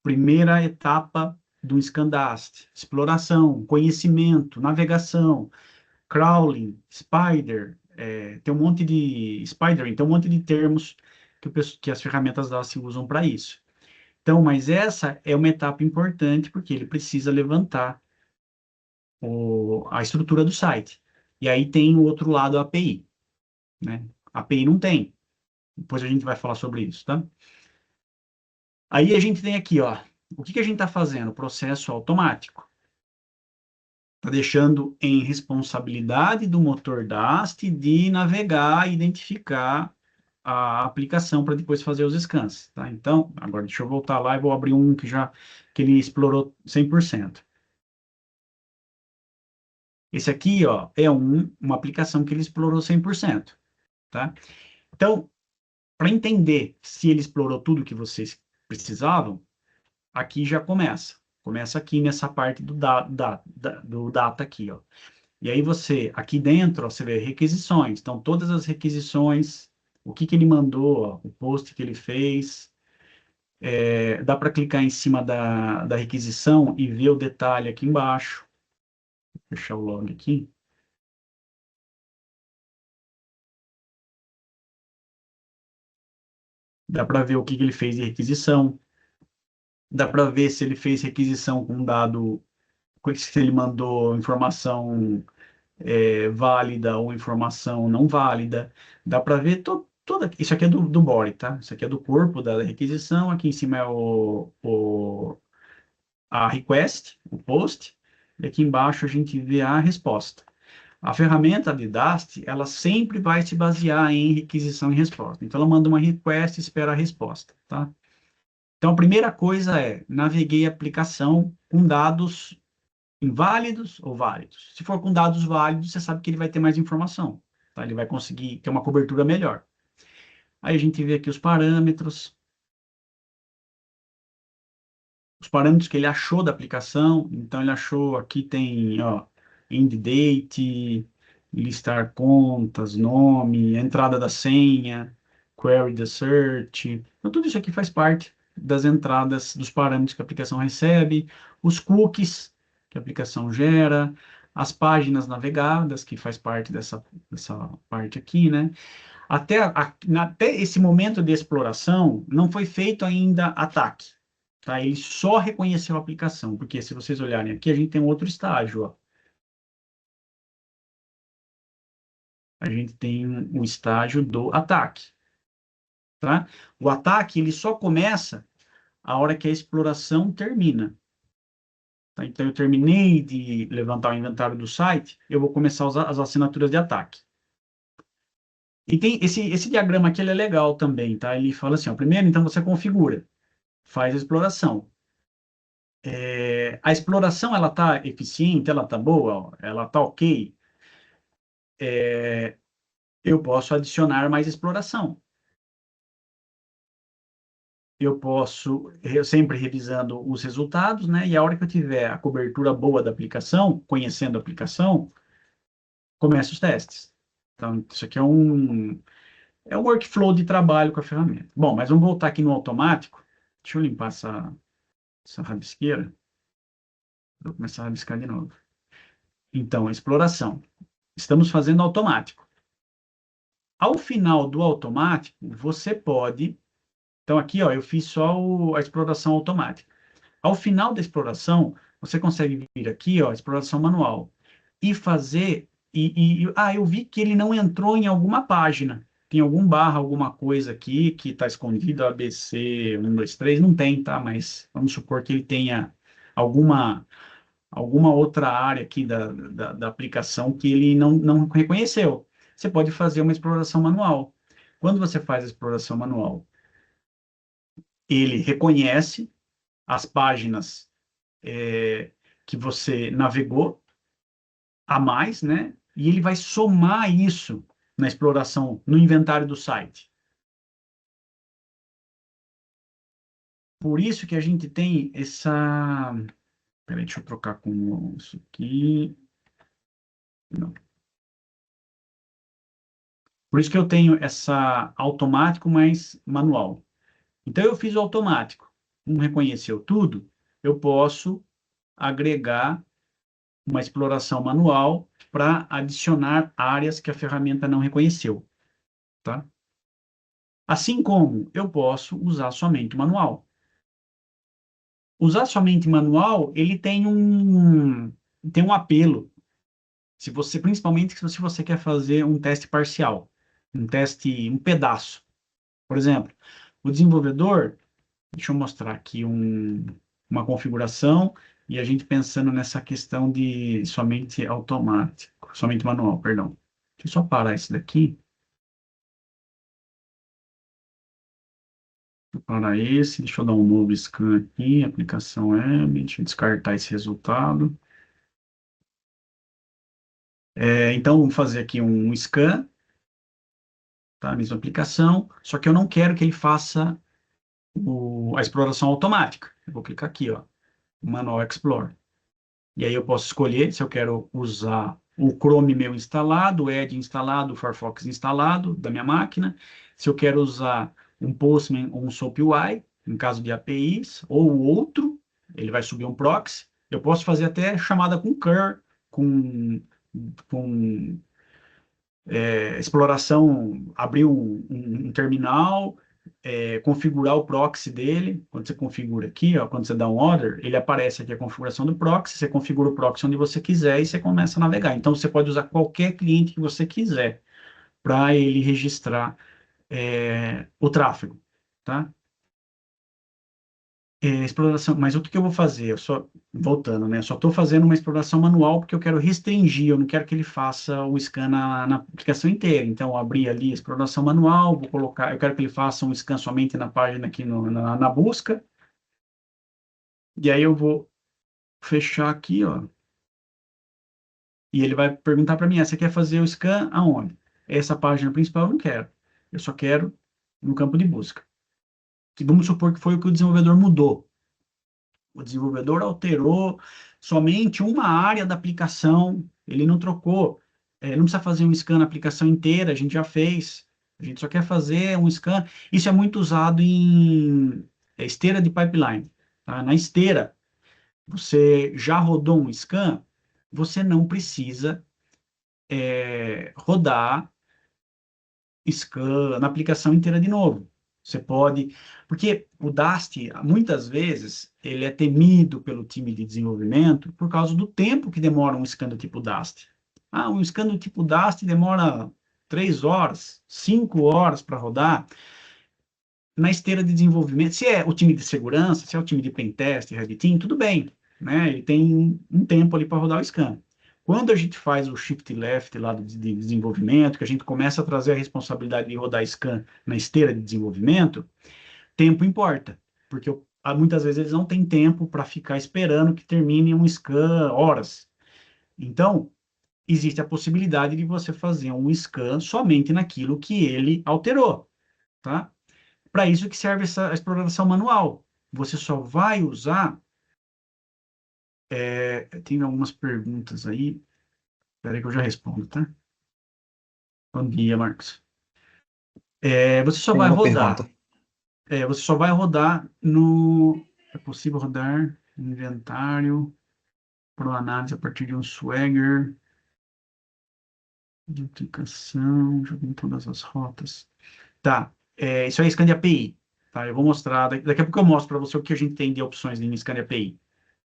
Primeira etapa do Scandast. Exploração, conhecimento, navegação, crawling, spider, tem um monte de spidering, tem um monte de termos que as ferramentas da se usam para isso. Então, mas essa é uma etapa importante porque ele precisa levantar a estrutura do site. E aí tem o outro lado, a API, né? A API não tem. Depois a gente vai falar sobre isso, tá? Aí a gente tem aqui, ó, o que que a gente está fazendo? Processo automático. Está deixando em responsabilidade do motor da haste de navegar e identificar a aplicação para depois fazer os scans, tá? Então, agora deixa eu voltar lá e vou abrir um que ele explorou 100%. Esse aqui, ó, é uma aplicação que ele explorou 100%, tá? Então, para entender se ele explorou tudo que vocês precisavam, aqui já começa. Começa aqui nessa parte do data aqui, ó. E aí você, aqui dentro, ó, você vê requisições. Então, todas as requisições, o que que ele mandou, ó, o post que ele fez. Dá para clicar em cima da requisição e ver o detalhe aqui embaixo. Vou fechar o log aqui. Dá para ver o que que ele fez de requisição. Dá para ver se ele fez requisição com dado, se ele mandou informação válida ou informação não válida. Dá para ver toda. Isso aqui é do body, tá? Isso aqui é do corpo da requisição. Aqui em cima é a request, o post. E aqui embaixo a gente vê a resposta. A ferramenta de Dast, ela sempre vai se basear em requisição e resposta. Então, ela manda uma request e espera a resposta, tá? Então, a primeira coisa é, naveguei a aplicação com dados inválidos ou válidos. Se for com dados válidos, você sabe que ele vai ter mais informação, tá? Ele vai conseguir ter uma cobertura melhor. Aí a gente vê aqui os parâmetros que ele achou da aplicação. Então, ele achou, aqui tem, ó, end date, listar contas, nome, entrada da senha, query the search. Então, tudo isso aqui faz parte das entradas, dos parâmetros que a aplicação recebe, os cookies que a aplicação gera, as páginas navegadas, que faz parte dessa parte aqui, né? Até esse momento de exploração, não foi feito ainda ataque, tá? Ele só reconheceu a aplicação, porque se vocês olharem aqui, a gente tem um outro estágio, ó. A gente tem um estágio do ataque, tá? O ataque, ele só começa a hora que a exploração termina. Tá? Então, eu terminei de levantar o inventário do site, eu vou começar a usar as assinaturas de ataque. E tem esse diagrama aqui, ele é legal também, tá? Ele fala assim, ó, primeiro, então, você configura, faz a exploração. A exploração, ela tá eficiente, ela tá boa, ó, ela tá ok, eu posso adicionar mais exploração. Eu posso, sempre revisando os resultados, né? E a hora que eu tiver a cobertura boa da aplicação, conhecendo a aplicação, começo os testes. Então, isso aqui é um workflow de trabalho com a ferramenta. Bom, mas vamos voltar aqui no automático. Deixa eu limpar essa rabisqueira. Vou começar a rabiscar de novo. Então, exploração. Estamos fazendo automático. Ao final do automático, você pode... Então, aqui, ó, eu fiz só a exploração automática. Ao final da exploração, você consegue vir aqui, ó, exploração manual, e fazer... eu vi que ele não entrou em alguma página. Tem algum barra, alguma coisa aqui que está escondido, ABC 1, 2, 3, não tem, tá? Mas vamos supor que ele tenha alguma, alguma outra área aqui da aplicação que ele não reconheceu. Você pode fazer uma exploração manual. Quando você faz a exploração manual, ele reconhece as páginas que você navegou a mais, né? E ele vai somar isso na exploração, no inventário do site. Por isso que a gente tem essa... Peraí, deixa eu trocar com isso aqui. Não. Por isso que eu tenho essa automático mais manual. Então, eu fiz o automático. Não reconheceu tudo, eu posso agregar uma exploração manual para adicionar áreas que a ferramenta não reconheceu, tá? Assim como eu posso usar somente o manual. Usar somente manual, ele tem um apelo. Se você, principalmente se você quer fazer um teste parcial, um teste, um pedaço. Por exemplo, o desenvolvedor, deixa eu mostrar aqui uma configuração e a gente pensando nessa questão de somente automático, somente manual, perdão. Deixa eu só parar esse daqui. Para esse, deixa eu dar um novo scan aqui, aplicação web, deixa eu descartar esse resultado. Então, vamos fazer aqui um scan, tá? A mesma aplicação, só que eu não quero que ele faça a exploração automática. Eu vou clicar aqui, ó, Manual Explore. E aí eu posso escolher se eu quero usar o Chrome meu instalado, o Edge instalado, o Firefox instalado da minha máquina, se eu quero usar um Postman ou um SoapUI, em caso de APIs, ou o outro, ele vai subir um proxy. Eu posso fazer até chamada com curl, com exploração, abrir um terminal, configurar o proxy dele. Quando você configura aqui, ó, quando você dá um order, ele aparece aqui a configuração do proxy, você configura o proxy onde você quiser e você começa a navegar. Então, você pode usar qualquer cliente que você quiser para ele registrar o tráfego, tá? Exploração, mas o que eu vou fazer? Voltando, né? Eu só estou fazendo uma exploração manual porque eu quero restringir, eu não quero que ele faça o scan na aplicação inteira. Então, eu abri ali a exploração manual, vou colocar, eu quero que ele faça um scan somente na página aqui na busca. E aí eu vou fechar aqui, ó. E ele vai perguntar para mim, você quer fazer o scan aonde? Essa página principal eu não quero. Eu só quero no campo de busca. E vamos supor que foi o que o desenvolvedor mudou. O desenvolvedor alterou somente uma área da aplicação, ele não trocou. Não precisa fazer um scan na aplicação inteira, a gente já fez. A gente só quer fazer um scan. Isso é muito usado em esteira de pipeline. Tá? Na esteira, você já rodou um scan, você não precisa rodar scan na aplicação inteira de novo. Você pode, porque o Dast, muitas vezes, ele é temido pelo time de desenvolvimento por causa do tempo que demora um scan do tipo Dast. Um scan do tipo Dast demora 3 horas, 5 horas para rodar. na esteira de desenvolvimento, se é o time de segurança, se é o time de pentest, Red Team, tudo bem, né? Ele tem um tempo ali para rodar o scan. Quando a gente faz o shift left lá de desenvolvimento, que a gente começa a trazer a responsabilidade de rodar scan na esteira de desenvolvimento, tempo importa, porque muitas vezes eles não têm tempo para ficar esperando que termine um scan horas. Então, existe a possibilidade de você fazer um scan somente naquilo que ele alterou, tá? Para isso que serve essa exploração manual. Você só vai usar. Tem algumas perguntas aí. Espera aí que eu já respondo, tá? Bom dia, Marcos. Você só Tem vai uma rodar. pergunta. Você só vai rodar no. É possível rodar no inventário, para análise a partir de um Swagger, de aplicação, jogando todas as rotas. Tá. Isso é Scan de API. Tá? Eu vou mostrar. Daqui a pouco eu mostro para você o que a gente tem de opções em Scan de API.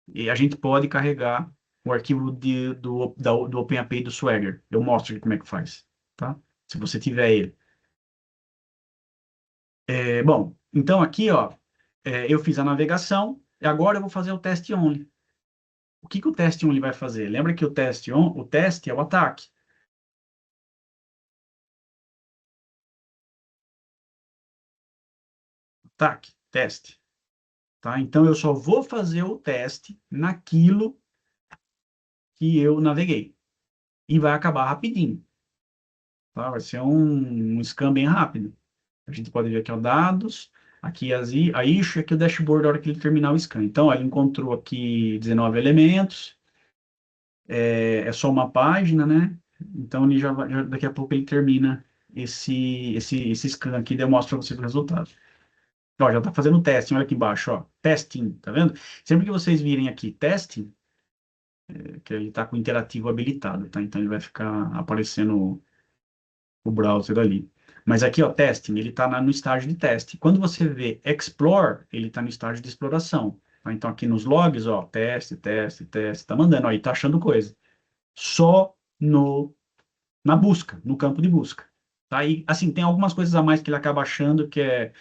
E a gente pode carregar o arquivo do OpenAPI do Swagger. Eu mostro como é que faz, tá? Se você tiver ele. Bom, então aqui, ó, eu fiz a navegação e agora eu vou fazer o teste only. O que que o teste only vai fazer? Lembra que o teste é o ataque. Ataque, teste, tá? Então eu só vou fazer o teste naquilo que eu naveguei. E vai acabar rapidinho, tá? Vai ser um scan bem rápido. A gente pode ver aqui, ó, dados, aqui a issue, aqui o dashboard na hora que ele terminar o scan. Então, ó, ele encontrou aqui 19 elementos, é só uma página, né? Então, ele daqui a pouco ele termina esse scan aqui, demonstra para vocês o resultado. Ó, já está fazendo testing, olha aqui embaixo, ó, testing, tá vendo? Sempre que vocês virem aqui testing, que ele está com o interativo habilitado, tá? Então, ele vai ficar aparecendo o browser ali. Mas aqui, ó, testing, ele está no estágio de teste. Quando você vê explore, ele está no estágio de exploração. Tá? Então, aqui nos logs, ó, teste, teste, teste, tá mandando, ó, e tá achando coisa. Só na busca, no campo de busca. Tá? E, assim, tem algumas coisas a mais que ele acaba achando que é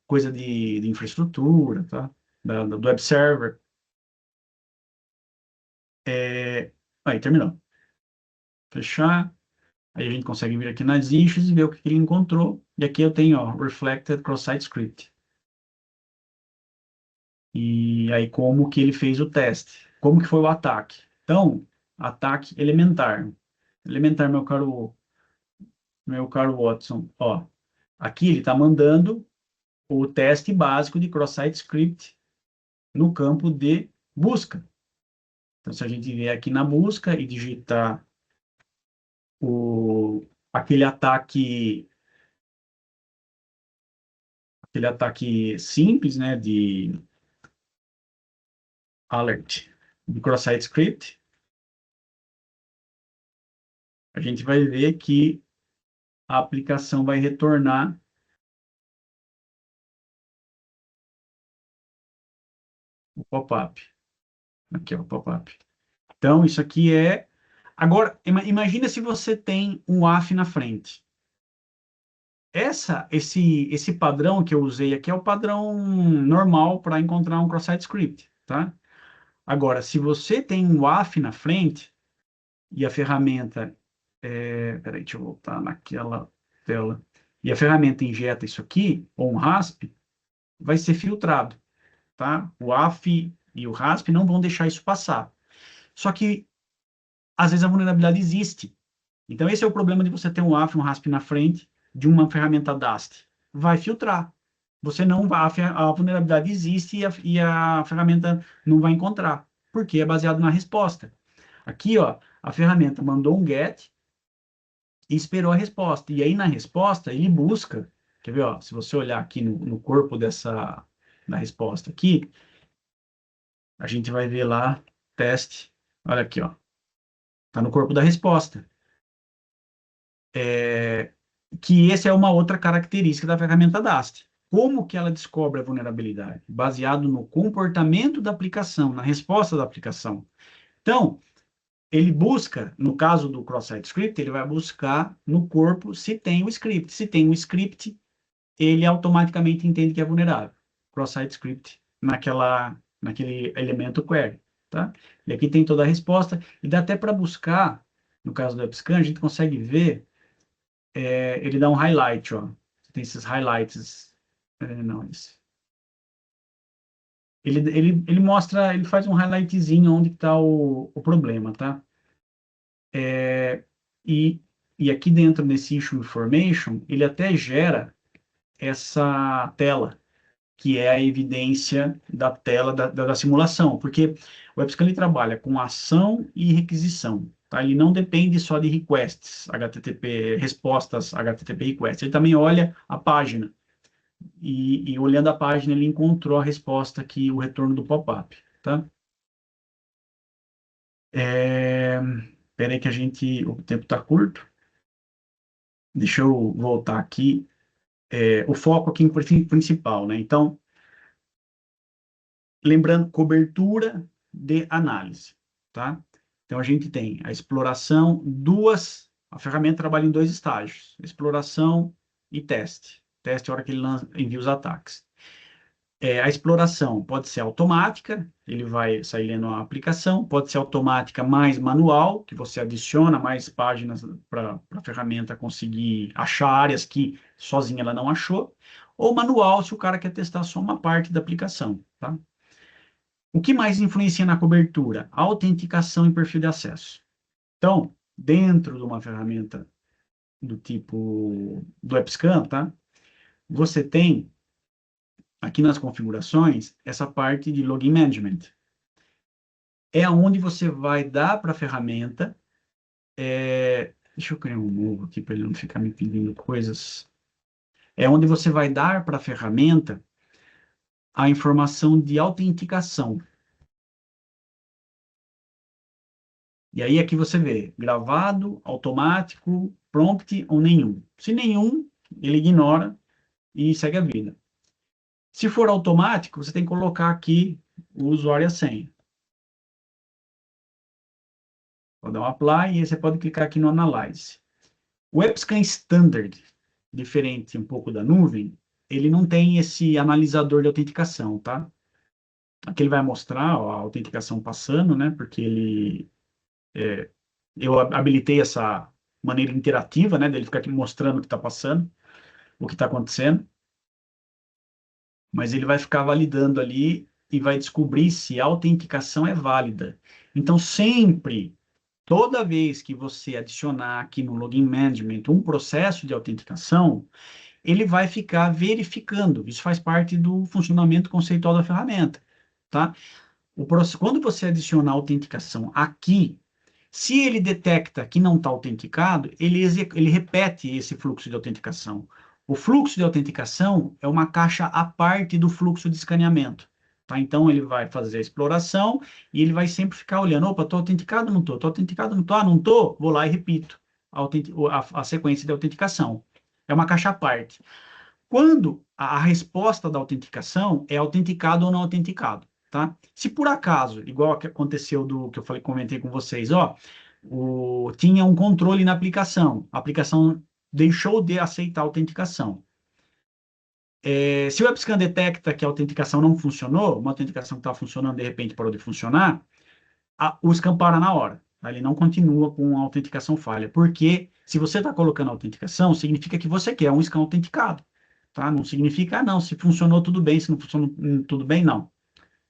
coisa de infraestrutura, tá? Do web server. Aí, terminou. Fechar. Aí a gente consegue vir aqui nas issues e ver o que ele encontrou. E aqui eu tenho, ó, Reflected Cross-Site Script. E aí como que ele fez o teste. Como que foi o ataque. Então, ataque elementar. Elementar, meu caro Watson. Ó, aqui ele está mandando o teste básico de Cross-Site Script no campo de busca. Então, se a gente vier aqui na busca e digitar aquele ataque simples, né, de alert de cross-site script, a gente vai ver que a aplicação vai retornar o pop-up. Aqui é o pop-up. Então, isso aqui é... Agora, imagina se você tem um AF na frente. Esse padrão que eu usei aqui é o padrão normal para encontrar um cross-site script, tá? Agora, se você tem um AF na frente e a ferramenta... peraí, deixa eu voltar naquela tela. E a ferramenta injeta isso aqui, ou um RASP, vai ser filtrado, tá? O AF e o RASP não vão deixar isso passar. Só que, às vezes, a vulnerabilidade existe. Então, esse é o problema de você ter um AF e um RASP na frente de uma ferramenta DAST. Vai filtrar. Você não vai, a vulnerabilidade existe e a ferramenta não vai encontrar, porque é baseado na resposta. Aqui, ó, a ferramenta mandou um GET e esperou a resposta. E aí, na resposta, ele busca. Quer ver, ó, se você olhar aqui no corpo da resposta aqui, a gente vai ver lá, teste. Olha aqui, ó. Está no corpo da resposta. Que essa é uma outra característica da ferramenta DAST. Como que ela descobre a vulnerabilidade? Baseado no comportamento da aplicação, na resposta da aplicação. Então, ele busca, no caso do cross-site script, ele vai buscar no corpo se tem o script. Se tem o script, ele automaticamente entende que é vulnerável. Cross-site script naquele elemento query, tá? E aqui tem toda a resposta, e dá até para buscar, no caso do AppScan, a gente consegue ver, ele dá um highlight, ó. Tem esses highlights, não, esse. Ele mostra, ele faz um highlightzinho onde está o problema, tá? E, e aqui dentro nesse issue information, ele até gera essa tela, que é a evidência da tela da simulação, porque o WebScan ele trabalha com ação e requisição, tá? Ele não depende só de requests, HTTP, respostas HTTP requests, ele também olha a página, e olhando a página ele encontrou a resposta aqui, o retorno do pop-up, tá? Espera aí que o tempo está curto, deixa eu voltar aqui, o foco aqui em principal, né? Então, lembrando, cobertura de análise, tá? Então, a gente tem a exploração, a ferramenta trabalha em dois estágios, exploração e teste. Teste é a hora que ele envia os ataques. A exploração pode ser automática, ele vai sair lendo a aplicação, pode ser automática mais manual, que você adiciona mais páginas para a ferramenta conseguir achar áreas que sozinha ela não achou, ou manual, se o cara quer testar só uma parte da aplicação, tá? O que mais influencia na cobertura? A autenticação e perfil de acesso. Então, dentro de uma ferramenta do tipo do AppScan, tá? Você tem aqui nas configurações essa parte de Login Management. É onde você vai dar para a ferramenta. Deixa eu criar um novo aqui para ele não ficar me pedindo coisas. É onde você vai dar para a ferramenta a informação de autenticação. E aí aqui você vê gravado, automático, prompt ou nenhum. Se nenhum, ele ignora e segue a vida. Se for automático, você tem que colocar aqui o usuário e a senha. Vou dar um apply e você pode clicar aqui no Analyze. O AppScan Standard, diferente um pouco da nuvem, ele não tem esse analisador de autenticação, tá? Aqui ele vai mostrar ó, a autenticação passando, né? Porque eu habilitei essa maneira interativa, né? Dele ficar aqui mostrando o que está passando, o que está acontecendo. Mas ele vai ficar validando ali e vai descobrir se a autenticação é válida. Então, sempre, toda vez que você adicionar aqui no Login Management um processo de autenticação, ele vai ficar verificando. Isso faz parte do funcionamento conceitual da ferramenta, tá? Quando você adicionar a autenticação aqui, se ele detecta que não está autenticado, ele repete esse fluxo de autenticação. O fluxo de autenticação é uma caixa à parte do fluxo de escaneamento. Tá? Então, ele vai fazer a exploração e ele vai sempre ficar olhando, opa, estou autenticado ou não estou? Estou autenticado ou não estou? Ah, não estou? Vou lá e repito a sequência de autenticação. É uma caixa à parte. Quando a resposta da autenticação é autenticado ou não autenticado, tá? Se por acaso, igual que aconteceu do que eu falei, comentei com vocês, ó, tinha um controle na aplicação, a aplicação deixou de aceitar a autenticação. Se o AppScan detecta que a autenticação não funcionou, uma autenticação que estava funcionando de repente parou de funcionar, o scan para na hora. Tá? Ele não continua com a autenticação falha, porque se você está colocando autenticação, significa que você quer um scan autenticado. Tá? Não significa, não, se funcionou tudo bem, se não funcionou tudo bem, não.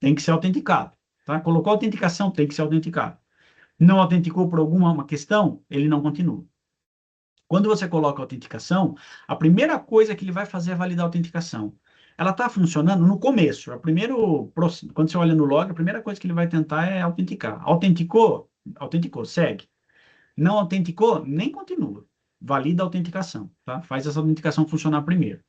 Tem que ser autenticado. Tá? Colocou autenticação, tem que ser autenticado. Não autenticou por alguma questão, ele não continua. Quando você coloca autenticação, a primeira coisa que ele vai fazer é validar a autenticação. Ela está funcionando no começo. Quando você olha no log, a primeira coisa que ele vai tentar é autenticar. Autenticou? Autenticou, segue. Não autenticou? Nem continua. Valida a autenticação. Tá? Faz essa autenticação funcionar primeiro.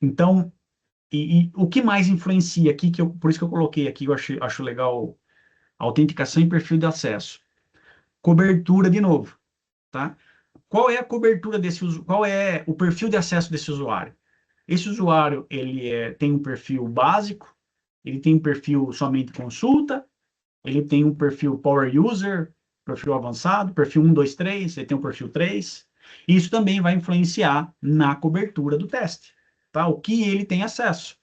Então, o que mais influencia aqui, por isso que eu coloquei aqui, eu acho legal, autenticação e perfil de acesso. Cobertura de novo, tá? Qual é a cobertura qual é o perfil de acesso desse usuário? Esse usuário, ele tem um perfil básico, ele tem um perfil somente consulta, ele tem um perfil power user, perfil avançado, perfil 1, 2, 3, ele tem o perfil 3. Isso também vai influenciar na cobertura do teste, tá? O que ele tem acesso.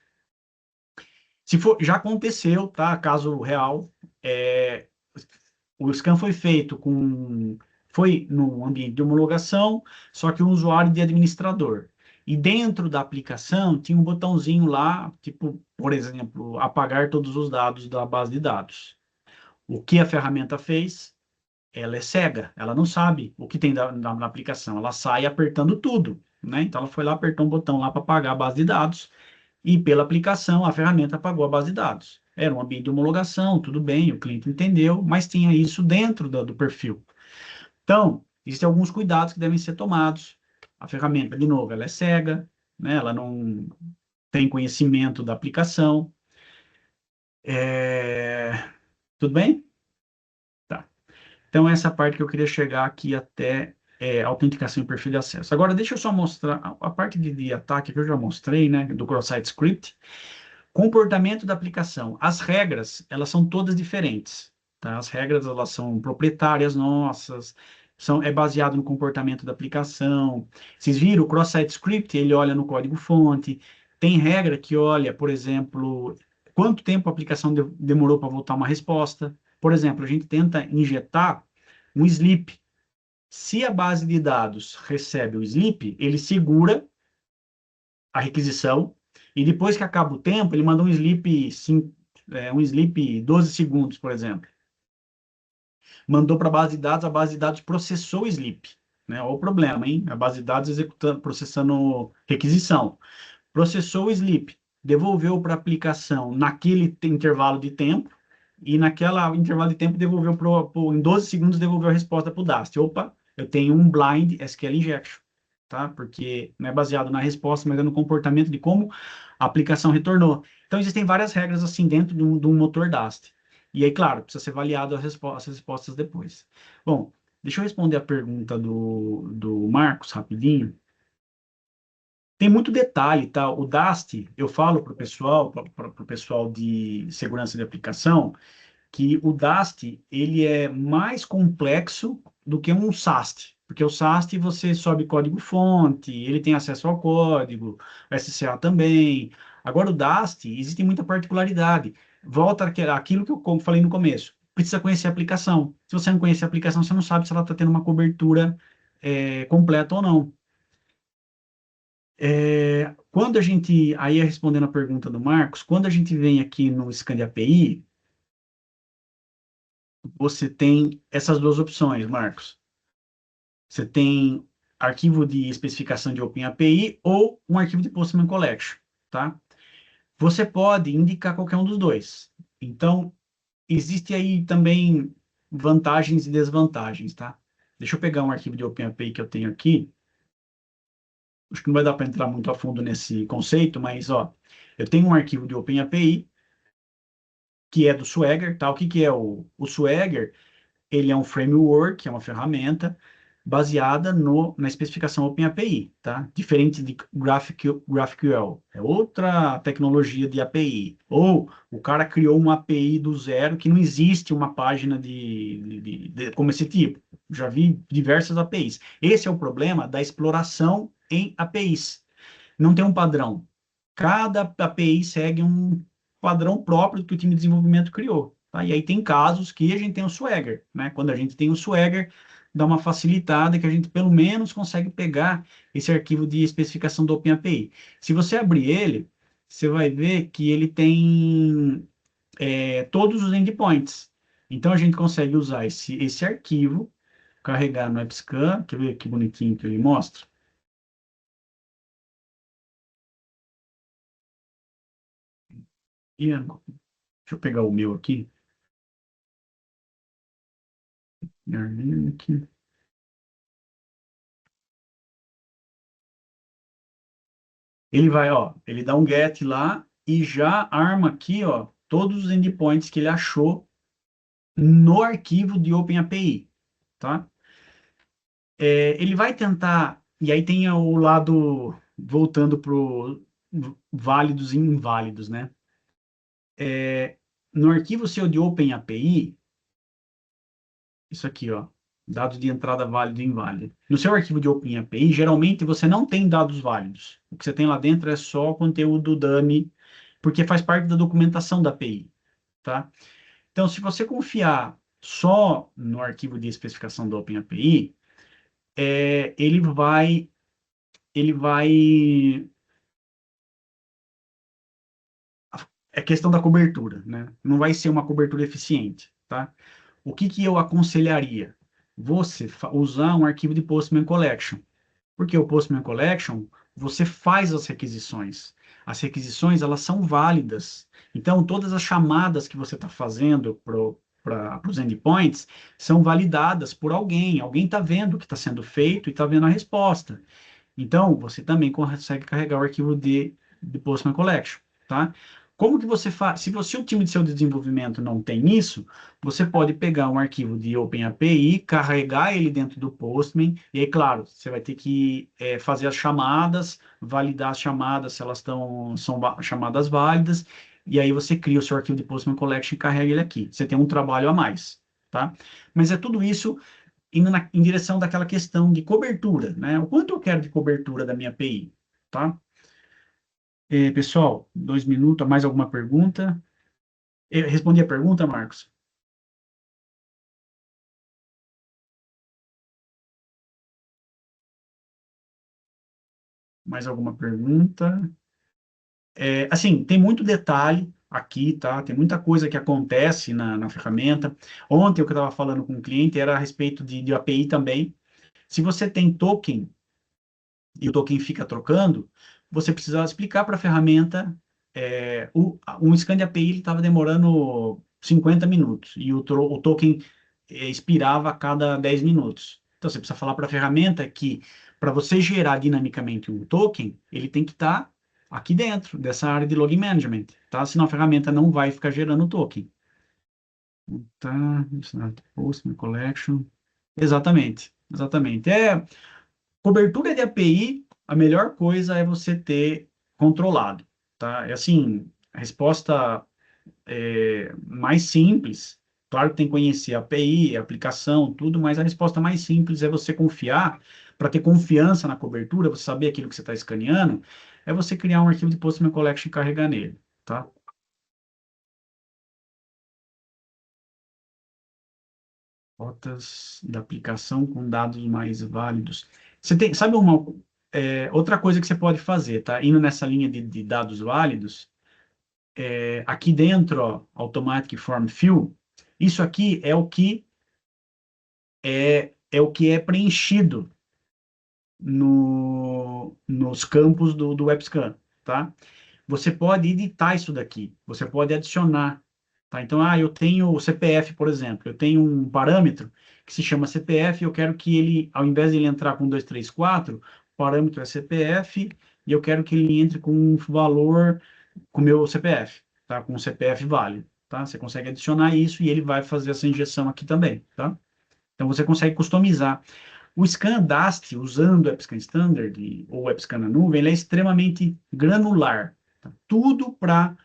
Se for, já aconteceu, tá? Caso real, o scan foi feito foi no ambiente de homologação, só que um usuário de administrador. E dentro da aplicação tinha um botãozinho lá, tipo, por exemplo, apagar todos os dados da base de dados. O que a ferramenta fez? Ela é cega, ela não sabe o que tem na aplicação, ela sai apertando tudo, né? Então ela foi lá, apertou um botão lá para apagar a base de dados, e pela aplicação a ferramenta apagou a base de dados. Era um ambiente de homologação, tudo bem, o cliente entendeu, mas tinha isso dentro do perfil. Então, existem alguns cuidados que devem ser tomados. A ferramenta, de novo, ela é cega, né? Ela não tem conhecimento da aplicação. Tudo bem? Tá. Então, essa parte que eu queria chegar aqui até autenticação e perfil de acesso. Agora, deixa eu só mostrar a parte de ataque que eu já mostrei, né, do cross-site script. Comportamento da aplicação. As regras, elas são todas diferentes, tá? As regras, elas são proprietárias nossas, é baseado no comportamento da aplicação. Vocês viram, o cross-site script, ele olha no código-fonte. Tem regra que olha, por exemplo, quanto tempo a aplicação demorou para voltar uma resposta. Por exemplo, a gente tenta injetar um sleep. Se a base de dados recebe o sleep, ele segura a requisição e depois que acaba o tempo, ele manda um sleep, um sleep 12 segundos, por exemplo. Mandou para a base de dados processou o sleep. Né? Olha o problema, hein? A base de dados executando, processando requisição. Processou o sleep, devolveu para a aplicação naquele intervalo de tempo, e naquela intervalo de tempo devolveu em 12 segundos devolveu a resposta para o Dast. Opa, eu tenho um blind SQL injection, tá? Porque não é baseado na resposta, mas é no comportamento de como a aplicação retornou. Então existem várias regras assim dentro de um motor Dast. E aí, claro, precisa ser avaliado as respostas depois. Bom, deixa eu responder a pergunta do Marcos rapidinho. Tem muito detalhe, tá? O Dast, eu falo para o pessoal de segurança de aplicação, que o Dast ele é mais complexo do que um SAST, porque o SAST você sobe código-fonte, ele tem acesso ao código, o SCA também. Agora o Dast existe muita particularidade. Volta àquilo que eu falei no começo. Precisa conhecer a aplicação. Se você não conhecer a aplicação, você não sabe se ela está tendo uma cobertura completa ou não. Quando a gente, aí respondendo a pergunta do Marcos, quando a gente vem aqui no Scan de API, você tem essas duas opções, Marcos. Você tem arquivo de especificação de OpenAPI ou um arquivo de Postman Collection, tá? Você pode indicar qualquer um dos dois. Então, existe aí também vantagens e desvantagens, tá? Deixa eu pegar um arquivo de OpenAPI que eu tenho aqui. Acho que não vai dar para entrar muito a fundo nesse conceito, mas, ó, eu tenho um arquivo de OpenAPI que é do Swagger, tá? O que que é o Swagger? Ele é um framework, é uma ferramenta baseada na especificação OpenAPI, tá? Diferente de GraphQL, é outra tecnologia de API. Ou o cara criou uma API do zero que não existe uma página como esse tipo. Já vi diversas APIs. Esse é o problema da exploração em APIs. Não tem um padrão. Cada API segue um padrão próprio que o time de desenvolvimento criou. Tá? E aí tem casos que a gente tem o Swagger, né? Quando a gente tem o Swagger, dá uma facilitada que a gente pelo menos consegue pegar esse arquivo de especificação do OpenAPI. Se você abrir ele, você vai ver que ele tem todos os endpoints. Então a gente consegue usar esse arquivo, carregar no AppScan, quer ver que bonitinho que ele mostra? E, deixa eu pegar o meu aqui. Aqui. Ele vai, ó, ele dá um get lá e já arma aqui, ó, todos os endpoints que ele achou no arquivo de OpenAPI, tá? Ele vai tentar, e aí tem o lado, voltando para válidos e inválidos, né? No arquivo seu de OpenAPI, Isso aqui, ó. Dados de entrada válido e inválido. No seu arquivo de OpenAPI, geralmente você não tem dados válidos. O que você tem lá dentro é só conteúdo dummy, porque faz parte da documentação da API, tá? Então, se você confiar só no arquivo de especificação do OpenAPI, ele vai é questão da cobertura, né? Não vai ser uma cobertura eficiente, tá? O que que eu aconselharia? Você usar um arquivo de Postman Collection. Porque o Postman Collection, você faz as requisições. As requisições, elas são válidas. Então, todas as chamadas que você está fazendo para os endpoints são validadas por alguém. Alguém está vendo o que está sendo feito e está vendo a resposta. Então, você também consegue carregar o arquivo de Postman Collection, tá? Como que você faz? Se você, o time de seu desenvolvimento não tem isso, você pode pegar um arquivo de OpenAPI, carregar ele dentro do Postman, e aí, claro, você vai ter que fazer as chamadas, validar as chamadas, se elas são chamadas válidas, e aí você cria o seu arquivo de Postman Collection e carrega ele aqui. Você tem um trabalho a mais, tá? Mas é tudo isso indo em direção daquela questão de cobertura, né? O quanto eu quero de cobertura da minha API, tá? Pessoal, 2 minutos, mais alguma pergunta? Eu respondi a pergunta, Marcos? Mais alguma pergunta? Assim, tem muito detalhe aqui, tá? Tem muita coisa que acontece na ferramenta. Ontem, o que eu estava falando com o cliente era a respeito de API também. Se você tem token e o token fica trocando, você precisa explicar para a ferramenta. Um scan de API estava demorando 50 minutos e o token expirava a cada 10 minutos. Então, você precisa falar para a ferramenta que, para você gerar dinamicamente um token, ele tem que estar aqui dentro dessa área de log management, tá? Senão a ferramenta não vai ficar gerando o token. Tá, Postman Collection. Exatamente, exatamente. Cobertura de API, a melhor coisa é você ter controlado, tá? É assim, a resposta mais simples, claro que tem que conhecer a API, a aplicação, tudo, mas a resposta mais simples é você confiar, para ter confiança na cobertura, você saber aquilo que você está escaneando, é você criar um arquivo de Postman Collection e carregar nele, tá? Rotas da aplicação com dados mais válidos. Você tem, sabe outra coisa que você pode fazer, tá? Indo nessa linha de dados válidos, aqui dentro, ó, Automatic Form Fill, isso aqui é o que é preenchido nos campos do WebScan, tá? Você pode editar isso daqui, você pode adicionar, tá? Então, eu tenho o CPF, por exemplo, eu tenho um parâmetro que se chama CPF, e eu quero que ele, ao invés de ele entrar com 2, 3, 4, o parâmetro é CPF, e eu quero que ele entre com um valor com o meu CPF, tá? Com o CPF válido, tá? Você consegue adicionar isso e ele vai fazer essa injeção aqui também, tá? Então, você consegue customizar. O Scan Dast, usando o AppScan Standard ou o AppScan na nuvem, ele é extremamente granular. Tá? Tudo para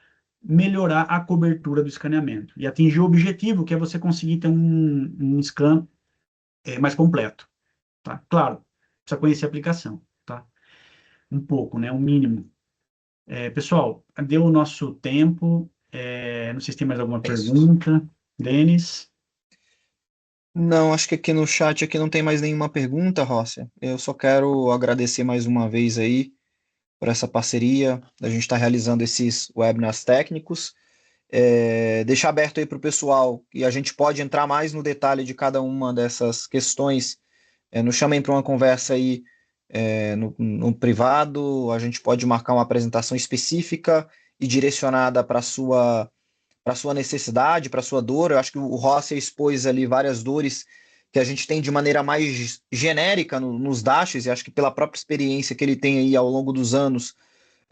melhorar a cobertura do escaneamento e atingir o objetivo, que é você conseguir ter um scan mais completo. Tá? Claro, precisa conhecer a aplicação. Tá? Um pouco, né? Um mínimo. Pessoal, deu o nosso tempo. Não sei se tem mais alguma É isso. pergunta. Denis? Não, acho que aqui no chat aqui não tem mais nenhuma pergunta, Rócia. Eu só quero agradecer mais uma vez aí por essa parceria. A gente está realizando esses webinars técnicos. Deixar aberto aí para o pessoal e a gente pode entrar mais no detalhe de cada uma dessas questões. Nos chamem para uma conversa aí no privado. A gente pode marcar uma apresentação específica e direcionada para sua necessidade, para sua dor. Eu acho que o Rossi expôs ali várias dores que a gente tem de maneira mais genérica nos dashes, e acho que pela própria experiência que ele tem aí ao longo dos anos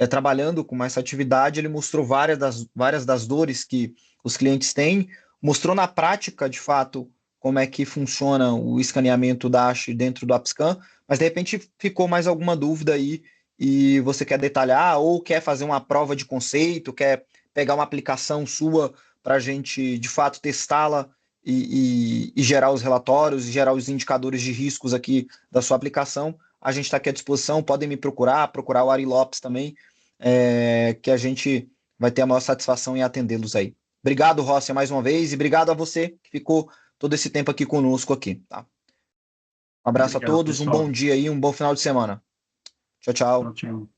trabalhando com essa atividade, ele mostrou várias das dores que os clientes têm, mostrou na prática, de fato, como é que funciona o escaneamento Dash dentro do AppScan, mas de repente ficou mais alguma dúvida aí e você quer detalhar ou quer fazer uma prova de conceito, quer pegar uma aplicação sua para a gente, de fato, testá-la e gerar os relatórios, e gerar os indicadores de riscos aqui da sua aplicação, a gente está aqui à disposição. Podem me procurar o Ari Lopes também, que a gente vai ter a maior satisfação em atendê-los aí. Obrigado, Rossi, mais uma vez, e obrigado a você que ficou todo esse tempo aqui conosco aqui, tá? Um abraço a Obrigado, todos, um pessoal. bom dia aí, um bom final de semana. Tchau, tchau. Tchau, tchau.